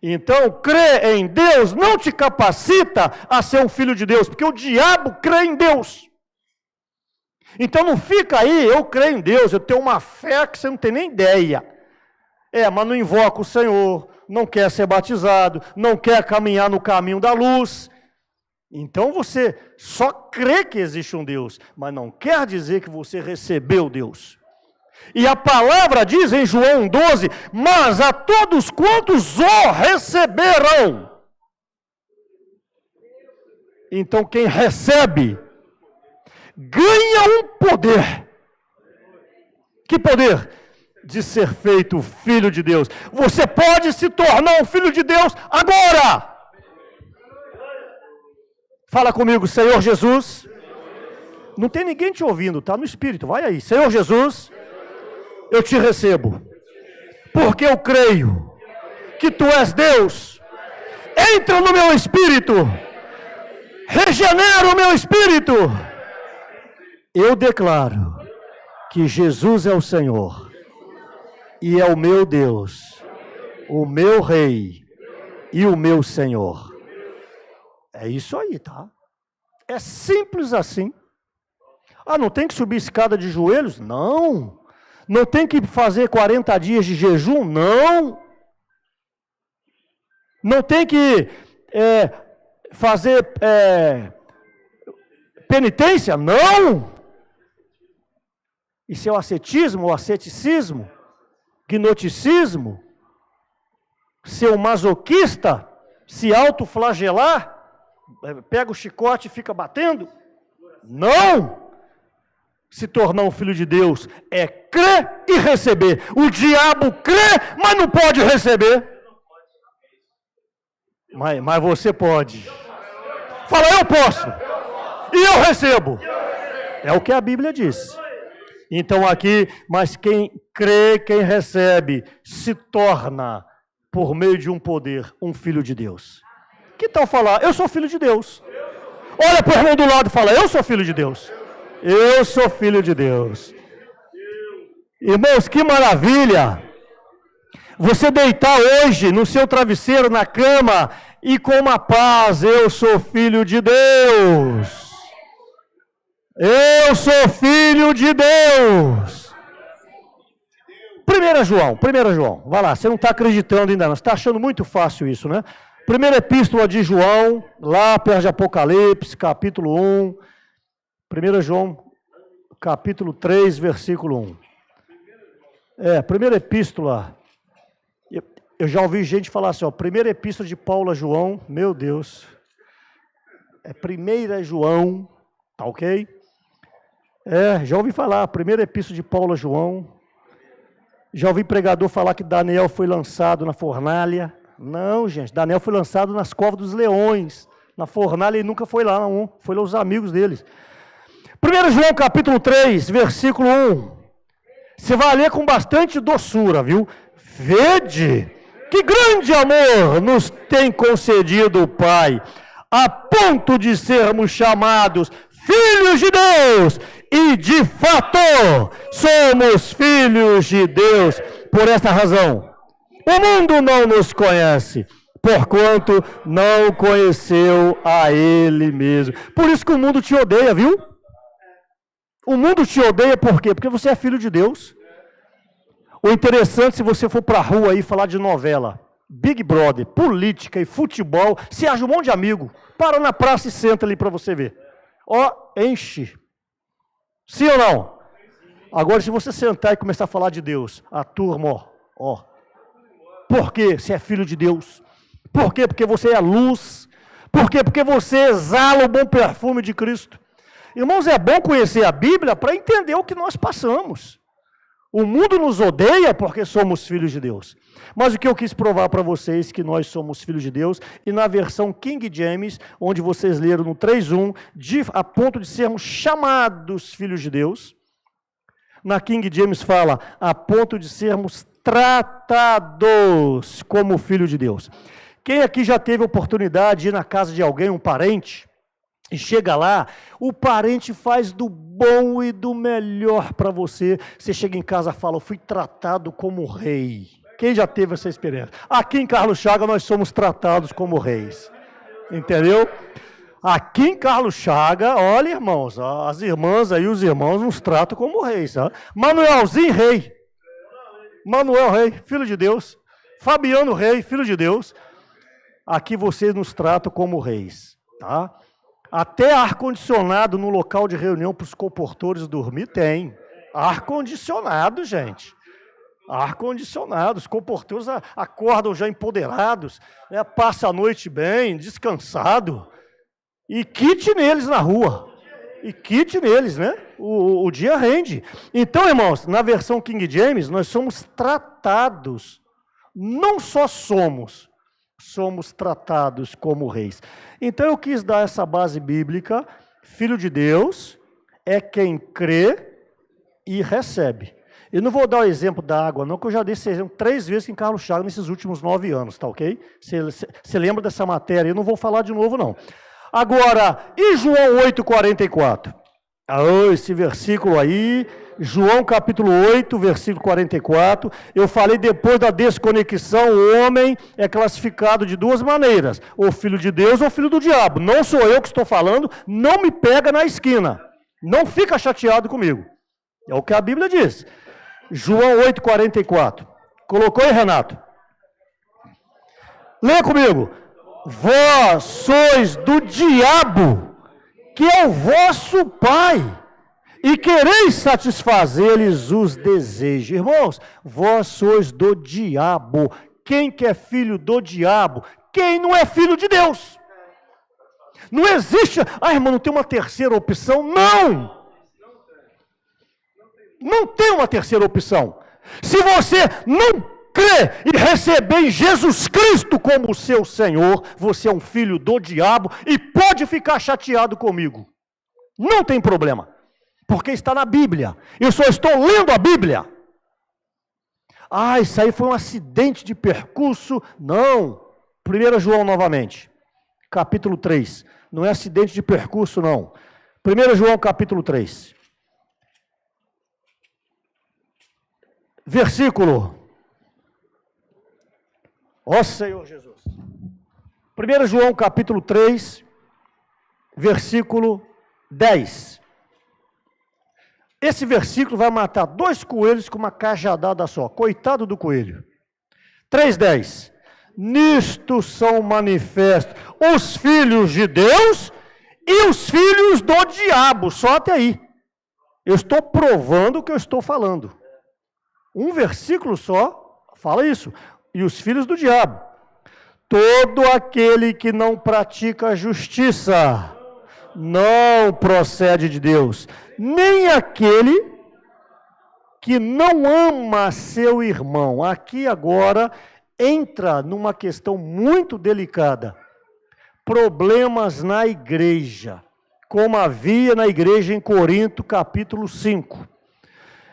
Então, crer em Deus não te capacita a ser um filho de Deus, porque o diabo crê em Deus. Então não fica aí, eu creio em Deus, eu tenho uma fé que você não tem nem ideia. Mas não invoca o Senhor, não quer ser batizado, não quer caminhar no caminho da luz. Então você só crê que existe um Deus, mas não quer dizer que você recebeu Deus. E a palavra diz em João 12, mas a todos quantos o receberam. Então quem recebe, ganha um poder. Que poder? De ser feito filho de Deus. Você pode se tornar um filho de Deus agora. Fala comigo, Senhor Jesus. Não tem ninguém te ouvindo, tá no Espírito, vai aí. Senhor Jesus, eu te recebo, porque eu creio que tu és Deus. Entra no meu espírito, regenera o meu espírito. Eu declaro que Jesus é o Senhor e é o meu Deus, o meu Rei e o meu Senhor. É isso aí, tá? É simples assim. Não tem que subir escada de joelhos? Não. Não tem que fazer 40 dias de jejum? Não. Não tem que fazer penitência? Não. Isso é o ascetismo, o asceticismo, gnosticismo, ser um masoquista, se autoflagelar, pega o chicote e fica batendo? Não! Se tornar um filho de Deus é crer e receber. O diabo crê, mas não pode receber. Mas você pode. Fala, eu posso. E eu recebo. É o que a Bíblia diz. Então aqui, mas quem crê, quem recebe, se torna, por meio de um poder, um filho de Deus. Que tal falar, eu sou filho de Deus? Olha para o irmão do lado e fala, eu sou filho de Deus. Eu sou filho de Deus. Irmãos, que maravilha! Você deitar hoje no seu travesseiro, na cama, e com uma paz, eu sou filho de Deus. Eu sou filho de Deus. 1 João, vai lá, você não está acreditando ainda não, você está achando muito fácil isso, né? Primeira epístola de João, lá perto de Apocalipse, capítulo 1, 1 João, capítulo 3, versículo 1. Primeira epístola, eu já ouvi gente falar assim, primeira epístola de Paulo a João, meu Deus, primeira João, tá ok? Já ouvi falar, primeira epístola de Paulo a João, já ouvi pregador falar que Daniel foi lançado na fornalha. Não, gente, Daniel foi lançado nas covas dos leões, na fornalha ele nunca foi lá, não, foi lá os amigos deles. 1 João capítulo 3, versículo 1, você vai ler com bastante doçura, viu? Vede, que grande amor nos tem concedido o Pai, a ponto de sermos chamados filhos de Deus, e de fato somos filhos de Deus. Por esta razão, o mundo não nos conhece, porquanto não conheceu a Ele mesmo. Por isso que o mundo te odeia, viu? O mundo te odeia por quê? Porque você é filho de Deus. O interessante, se você for para a rua aí falar de novela, Big Brother, política e futebol, você acha um monte de amigo. Para na praça e senta ali para você ver. Enche. Sim ou não? Agora, se você sentar e começar a falar de Deus, a turma, por quê? Você é filho de Deus. Por quê? Porque você é luz. Por quê? Porque você exala o bom perfume de Cristo. Irmãos, é bom conhecer a Bíblia para entender o que nós passamos. O mundo nos odeia porque somos filhos de Deus. Mas o que eu quis provar para vocês que nós somos filhos de Deus, e na versão King James, onde vocês leram no 3:1, a ponto de sermos chamados filhos de Deus, na King James fala, a ponto de sermos tratados como filho de Deus. Quem aqui já teve oportunidade de ir na casa de alguém, um parente, e chega lá, o parente faz do bom e do melhor para você. Você chega em casa e fala, eu fui tratado como rei. Quem já teve essa experiência? Aqui em Carlos Chagas nós somos tratados como reis. Entendeu? Aqui em Carlos Chagas, olha irmãos, as irmãs aí, os irmãos nos tratam como reis. Sabe? Manuelzinho rei. Manuel rei, filho de Deus. Fabiano rei, filho de Deus. Aqui vocês nos tratam como reis. Tá? Até ar-condicionado no local de reunião para os comportores dormir tem. Ar-condicionado, gente. Ar-condicionado. Os comportores acordam já empoderados, né? Passa a noite bem, descansado. E kit neles na rua. E kit neles, né? O dia rende. Então, irmãos, na versão King James, nós somos tratados. Não só somos tratados como reis. Então eu quis dar essa base bíblica, filho de Deus é quem crê e recebe. Eu não vou dar o exemplo da água não, que eu já dei esse exemplo 3 vezes em Carlos Chagas nesses últimos 9 anos, tá ok? Você lembra dessa matéria? Eu não vou falar de novo não. Agora, e João 8,44? Esse versículo aí, João capítulo 8, versículo 44, eu falei depois da desconexão, o homem é classificado de 2 maneiras, ou filho de Deus ou filho do diabo. Não sou eu que estou falando, não me pega na esquina, não fica chateado comigo. É o que a Bíblia diz. João 8, 44. Colocou aí, Renato? Leia comigo. Vós sois do diabo, que é o vosso pai, e quereis satisfazer-lhes os desejos. Irmãos, vós sois do diabo. Quem que é filho do diabo? Quem não é filho de Deus? Não existe, irmão, não tem uma terceira opção? Não! Não tem uma terceira opção. Se você não crê e receber em Jesus Cristo como seu Senhor, você é um filho do diabo e pode ficar chateado comigo. Não tem problema, porque está na Bíblia. Eu só estou lendo a Bíblia. Isso aí foi um acidente de percurso. Não. 1 João novamente, capítulo 3. Não é acidente de percurso, não. 1 João capítulo 3. versículo. Ó Senhor Jesus. 1 João capítulo 3, versículo 10. Esse versículo vai matar 2 coelhos com uma cajadada só. Coitado do coelho. 3:10. Nisto são manifestos os filhos de Deus e os filhos do diabo. Só até aí. Eu estou provando o que eu estou falando. Um versículo só fala isso. E os filhos do diabo. Todo aquele que não pratica a justiça não procede de Deus, nem aquele que não ama seu irmão. Aqui agora entra numa questão muito delicada. Problemas na igreja, como havia na igreja em Corinto, capítulo 5.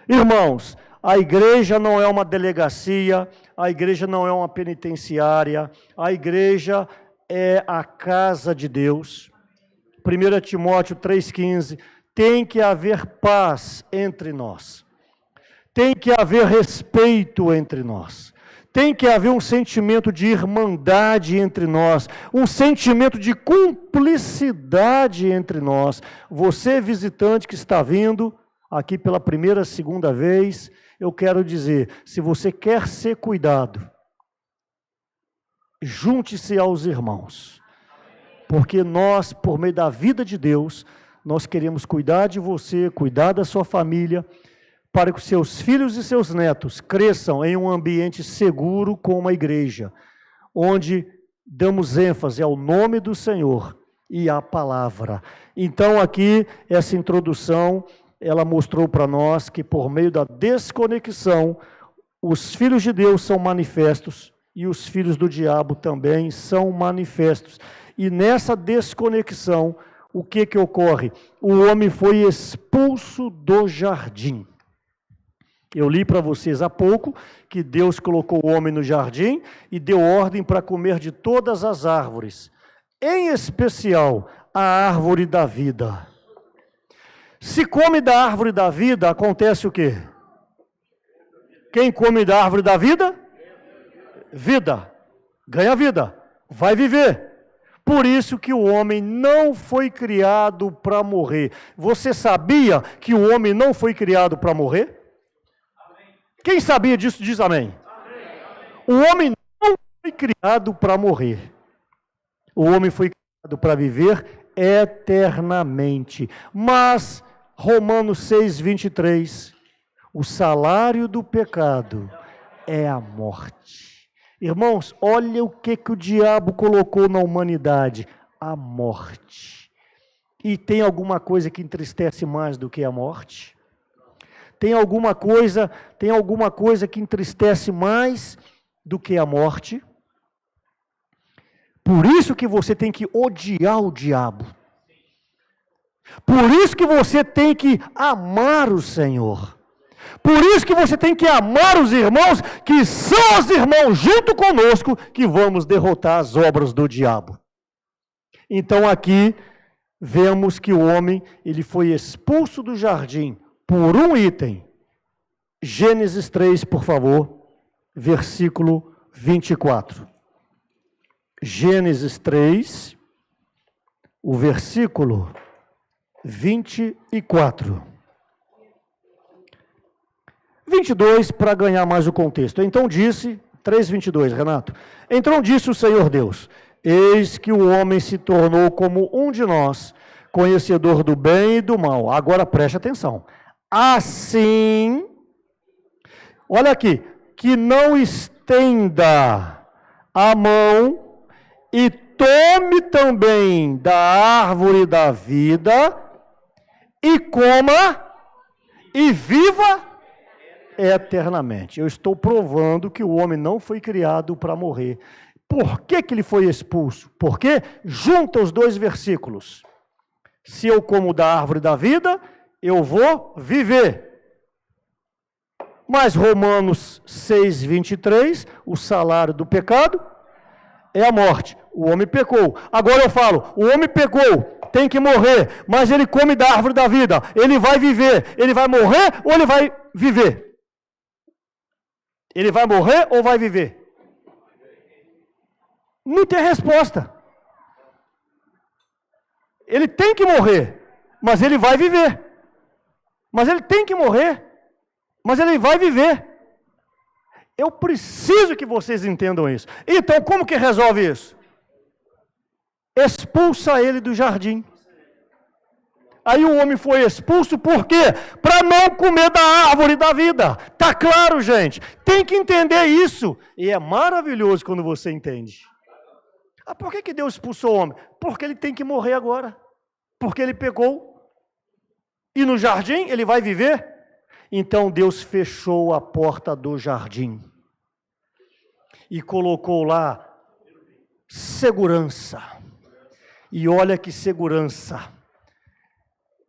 Irmãos, a igreja não é uma delegacia, a igreja não é uma penitenciária, a igreja é a casa de Deus. 1 Timóteo 3,15, tem que haver paz entre nós, tem que haver respeito entre nós, tem que haver um sentimento de irmandade entre nós, um sentimento de cumplicidade entre nós. Você, visitante que está vindo aqui pela primeira, segunda vez, eu quero dizer, se você quer ser cuidado, junte-se aos irmãos. Porque nós, por meio da vida de Deus, nós queremos cuidar de você, cuidar da sua família, para que os seus filhos e seus netos cresçam em um ambiente seguro como a igreja, onde damos ênfase ao nome do Senhor e à palavra. Então aqui, essa introdução, ela mostrou para nós que por meio da desconexão, os filhos de Deus são manifestos e os filhos do diabo também são manifestos. E nessa desconexão, o que ocorre? O homem foi expulso do jardim. Eu li para vocês há pouco que Deus colocou o homem no jardim e deu ordem para comer de todas as árvores, em especial a árvore da vida. Se come da árvore da vida, acontece o quê? Quem come da árvore da vida? Vida. Ganha vida. Vai viver. Por isso que o homem não foi criado para morrer. Você sabia que o homem não foi criado para morrer? Amém. Quem sabia disso diz amém. Amém. O homem não foi criado para morrer. O homem foi criado para viver eternamente. Mas, Romanos 6:23, o salário do pecado é a morte. Irmãos, olha o que o diabo colocou na humanidade, a morte. E tem alguma coisa que entristece mais do que a morte? Tem alguma coisa que entristece mais do que a morte? Por isso que você tem que odiar o diabo. Por isso que você tem que amar o Senhor. Por isso que você tem que amar os irmãos, que são os irmãos junto conosco, que vamos derrotar as obras do diabo. Então aqui, vemos que o homem, ele foi expulso do jardim por um item. Gênesis 3, por favor, versículo 24. Gênesis 3, o versículo 24. 22, para ganhar mais o contexto. Então disse, 3:22, Renato. Então disse o Senhor Deus, eis que o homem se tornou como um de nós, conhecedor do bem e do mal. Agora preste atenção. Assim, olha aqui, que não estenda a mão e tome também da árvore da vida e coma e viva eternamente. Eu estou provando que o homem não foi criado para morrer. Por que ele foi expulso? Porque junta os dois versículos. Se eu como da árvore da vida, eu vou viver. Mas Romanos 6:23, o salário do pecado é a morte. O homem pecou. Agora eu falo, o homem pecou, tem que morrer, mas ele come da árvore da vida. Ele vai viver. Ele vai morrer ou ele vai viver? Ele vai morrer ou vai viver? Não tem resposta. Ele tem que morrer, mas ele vai viver. Mas ele tem que morrer, mas ele vai viver. Eu preciso que vocês entendam isso. Então, como que resolve isso? Expulsa ele do jardim. Aí o homem foi expulso, por quê? Para não comer da árvore da vida. Tá claro, gente? Tem que entender isso. E é maravilhoso quando você entende. Ah, por que Deus expulsou o homem? Porque ele tem que morrer agora. Porque ele pecou. E no jardim ele vai viver? Então Deus fechou a porta do jardim. E colocou lá segurança. E olha que segurança.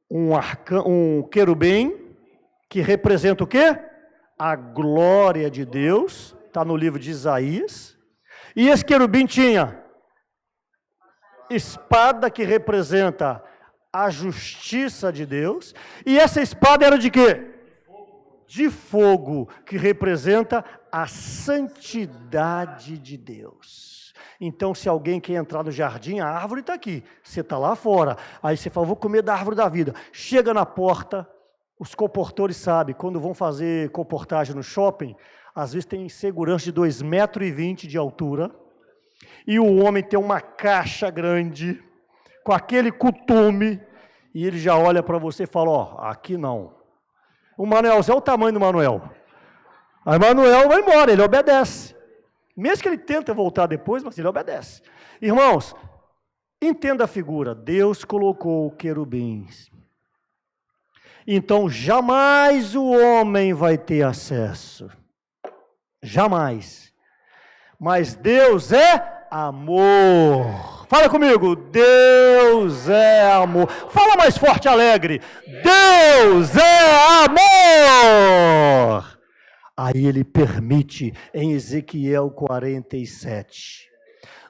Um querubim, que representa o quê? A glória de Deus, está no livro de Isaías. E esse querubim tinha espada, que representa a justiça de Deus. E essa espada era de quê? De fogo, que representa a santidade de Deus. Então, se alguém quer entrar no jardim, a árvore está aqui, você está lá fora. Aí você fala, vou comer da árvore da vida. Chega na porta, os comportores sabem, quando vão fazer comportagem no shopping, às vezes tem segurança de 2,20 metros de altura, e o homem tem uma caixa grande, com aquele costume, e ele já olha para você e fala, ó, aqui não. O Manuelzão é o tamanho do Manuel. Aí Manuel vai embora, ele obedece. Mesmo que ele tente voltar depois, mas ele obedece. Irmãos, entenda a figura. Deus colocou querubins. Então, jamais o homem vai ter acesso. Jamais. Mas Deus é amor. Fala comigo. Deus é amor. Fala mais forte, alegre. Deus é amor. Aí ele permite, em Ezequiel 47,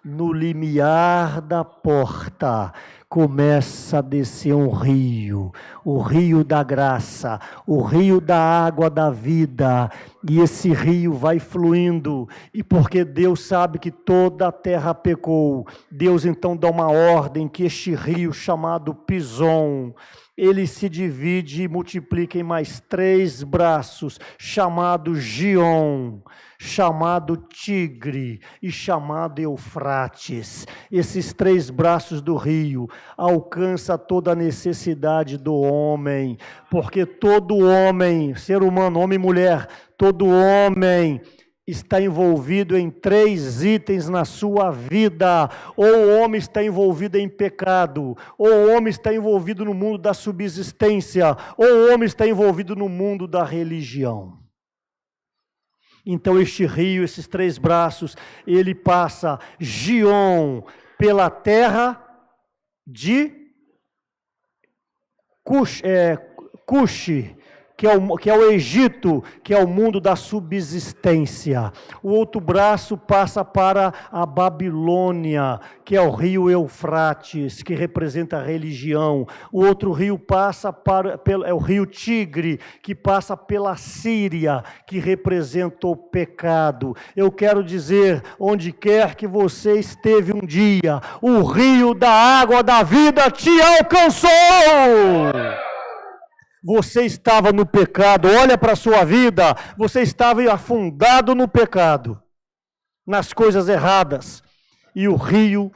no limiar da porta, começa a descer um rio, o rio da graça, o rio da água da vida, e esse rio vai fluindo, e porque Deus sabe que toda a terra pecou, Deus então dá uma ordem que este rio chamado Pison, ele se divide e multiplica em mais 3 braços, chamado Gion, chamado Tigre e chamado Eufrates. Esses 3 braços do rio alcançam toda a necessidade do homem, porque todo homem, ser humano, homem e mulher, todo homem está envolvido em 3 itens na sua vida. Ou o homem está envolvido em pecado, ou o homem está envolvido no mundo da subsistência, ou o homem está envolvido no mundo da religião. Então este rio, esses 3 braços, ele passa Gion pela terra de Cuxi, que é o Egito, que é o mundo da subsistência. O outro braço passa para a Babilônia, que é o rio Eufrates, que representa a religião. O outro rio passa é o rio Tigre, que passa pela Síria, que representa o pecado. Eu quero dizer, onde quer que você esteve um dia, o rio da água da vida te alcançou. Você estava no pecado, olha para a sua vida, você estava afundado no pecado, nas coisas erradas, e o rio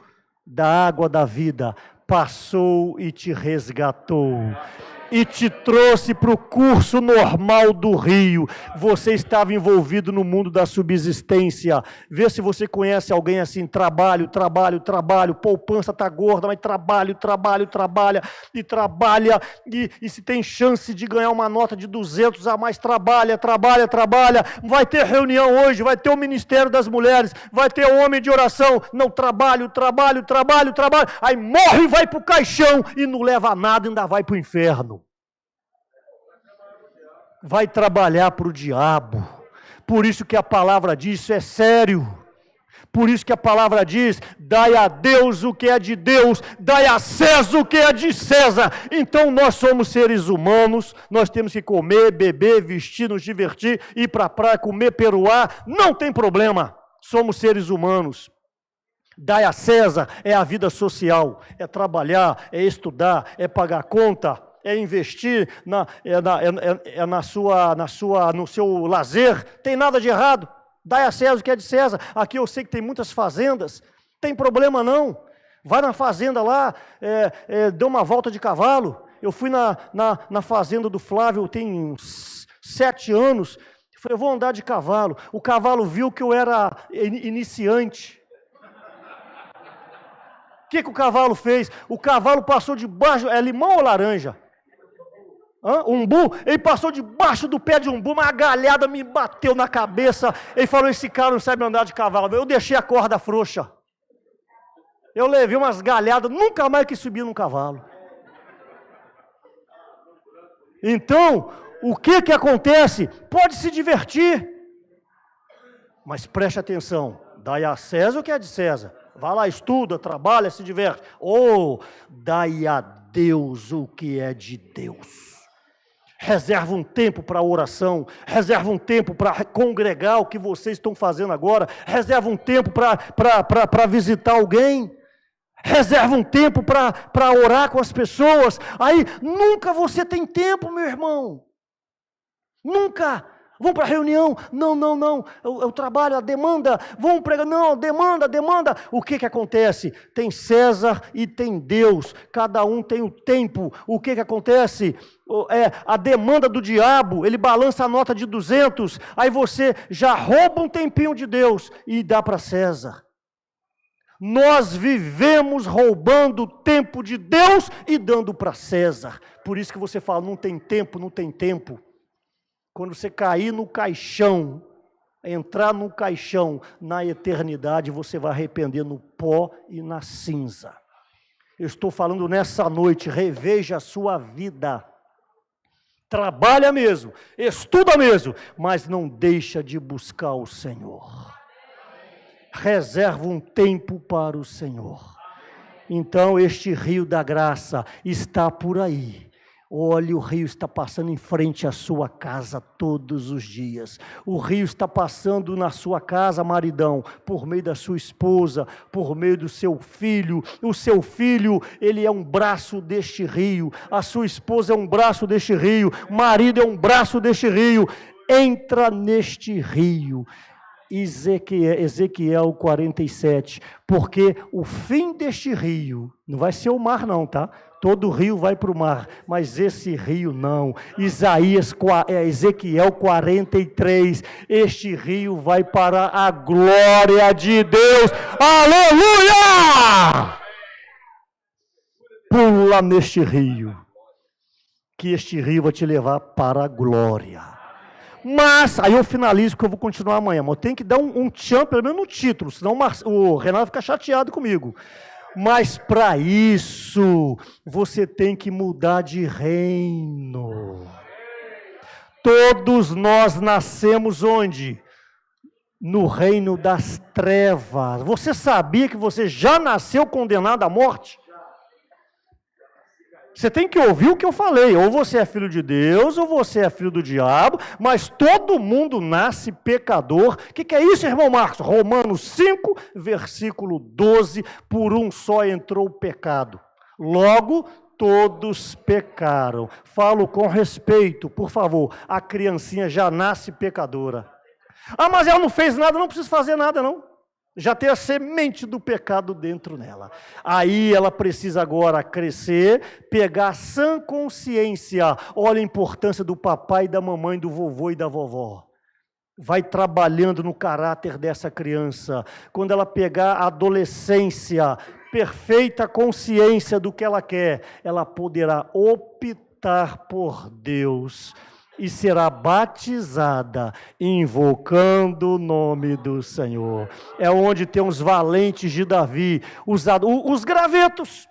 da água da vida passou e te resgatou, e te trouxe para o curso normal do rio. Você estava envolvido no mundo da subsistência. Vê se você conhece alguém assim, trabalho, poupança está gorda, mas trabalha, e se tem chance de ganhar uma nota de 200 a mais, trabalha, vai ter reunião hoje, vai ter o Ministério das Mulheres, vai ter o homem de oração, não, trabalho, aí morre e vai para o caixão, e não leva nada, ainda vai para o inferno. Vai trabalhar para o diabo. Por isso que a palavra diz, isso é sério. Por isso que a palavra diz, dai a Deus o que é de Deus, dai a César o que é de César. Então nós somos seres humanos, nós temos que comer, beber, vestir, nos divertir, ir para a praia, comer peruá, não tem problema, somos seres humanos. Dai a César é a vida social, é trabalhar, é estudar, é pagar conta, é investir no seu lazer, tem nada de errado. Dai a César o que é de César. Aqui eu sei que tem muitas fazendas, tem problema não. Vai na fazenda lá, dê uma volta de cavalo. Eu fui na fazenda do Flávio, tem uns 7 anos. Falei, eu vou andar de cavalo. O cavalo viu que eu era iniciante. O que o cavalo fez? O cavalo passou debaixo, limão ou laranja? Umbu, ele passou debaixo do pé de umbu, uma galhada me bateu na cabeça. Ele falou, esse cara não sabe andar de cavalo. Eu deixei a corda frouxa. Eu levei umas galhadas, nunca mais quis subir num cavalo. Então, o que acontece? Pode se divertir, mas preste atenção, dai a César o que é de César. Vai lá, estuda, trabalha, se diverte. Ou dai a Deus o que é de Deus. Reserva um tempo para oração, reserva um tempo para congregar o que vocês estão fazendo agora, reserva um tempo para visitar alguém, reserva um tempo para orar com as pessoas. Aí nunca você tem tempo, meu irmão, nunca. Vamos para a reunião, não, eu trabalho, a demanda, vamos pregar, não, demanda. O que acontece? Tem César e tem Deus, cada um tem o tempo. O que acontece? A demanda do diabo, ele balança a nota de 200, aí você já rouba um tempinho de Deus e dá para César. Nós vivemos roubando o tempo de Deus e dando para César. Por isso que você fala, não tem tempo. Quando você cair no caixão, entrar no caixão, na eternidade, você vai arrepender no pó e na cinza. Eu estou falando nessa noite, reveja a sua vida. Trabalha mesmo, estuda mesmo, mas não deixa de buscar o Senhor. Reserva um tempo para o Senhor. Então, este rio da graça está por aí. Olha, o rio está passando em frente à sua casa todos os dias. O rio está passando na sua casa, maridão, por meio da sua esposa, por meio do seu filho. O seu filho, ele é um braço deste rio. A sua esposa é um braço deste rio. O marido é um braço deste rio. Entra neste rio. Ezequiel 47. Porque o fim deste rio, não vai ser o mar não, tá? Todo rio vai para o mar, mas esse rio não. Ezequiel 43, este rio vai para a glória de Deus. Aleluia! Pula neste rio, que este rio vai te levar para a glória. Mas, aí eu finalizo que eu vou continuar amanhã, mas eu tenho que dar um tchan, pelo menos no título, senão o Renato fica chateado comigo. Mas para isso, você tem que mudar de reino. Todos nós nascemos onde? No reino das trevas. Você sabia que você já nasceu condenado à morte? Você tem que ouvir o que eu falei, ou você é filho de Deus, ou você é filho do diabo, mas todo mundo nasce pecador. O que é isso, irmão Marcos? Romanos 5, versículo 12, por um só entrou o pecado. Logo, todos pecaram. Falo com respeito, por favor, a criancinha já nasce pecadora. Ah, mas ela não fez nada, não precisa fazer nada não. Já tem a semente do pecado dentro nela. Aí ela precisa agora crescer, pegar a sã consciência. Olha a importância do papai, da mamãe, do vovô e da vovó. Vai trabalhando no caráter dessa criança. Quando ela pegar a adolescência, perfeita consciência do que ela quer, ela poderá optar por Deus e será batizada, invocando o nome do Senhor. É onde tem os valentes de Davi, os gravetos.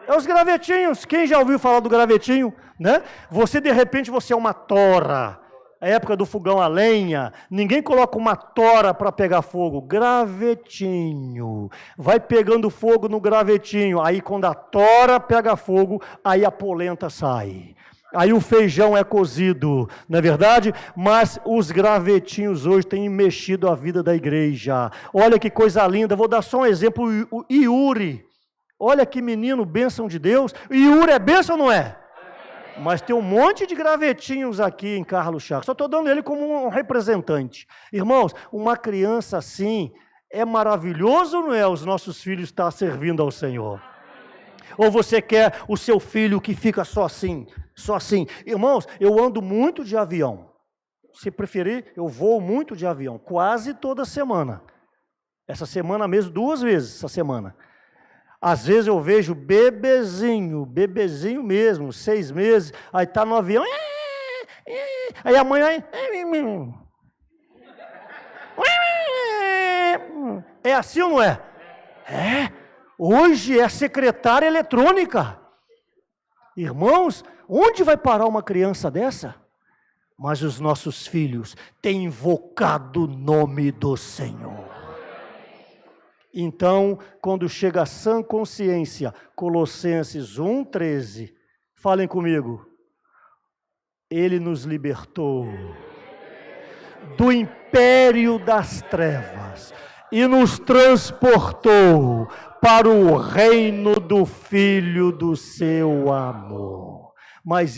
É os gravetinhos. Quem já ouviu falar do gravetinho? Né? Você, de repente, você é uma tora. A época do fogão a lenha, ninguém coloca uma tora para pegar fogo, gravetinho. Vai pegando fogo no gravetinho, aí quando a tora pega fogo, aí a polenta sai. Aí o feijão é cozido, não é verdade? Mas os gravetinhos hoje têm mexido a vida da igreja. Olha que coisa linda, vou dar só um exemplo, o Yuri. Olha que menino, bênção de Deus. Yuri é bênção ou não é? Mas tem um monte de gravetinhos aqui em Carlos Chagas. Só estou dando ele como um representante. Irmãos, uma criança assim é maravilhoso ou não é os nossos filhos estar servindo ao Senhor? Ou você quer o seu filho que fica só assim, só assim? Irmãos, eu ando muito de avião. Se preferir, eu vou muito de avião, quase toda semana. Essa semana mesmo, 2 vezes essa semana. Às vezes eu vejo bebezinho mesmo, 6 meses, aí está no avião, aí a mãe aí, é assim ou não é? É, hoje é secretária eletrônica. Irmãos, onde vai parar uma criança dessa? Mas os nossos filhos têm invocado o nome do Senhor. Então, quando chega a sã consciência, Colossenses 1,13, falem comigo, Ele nos libertou do império das trevas e nos transportou para o reino do Filho do seu amor. Mas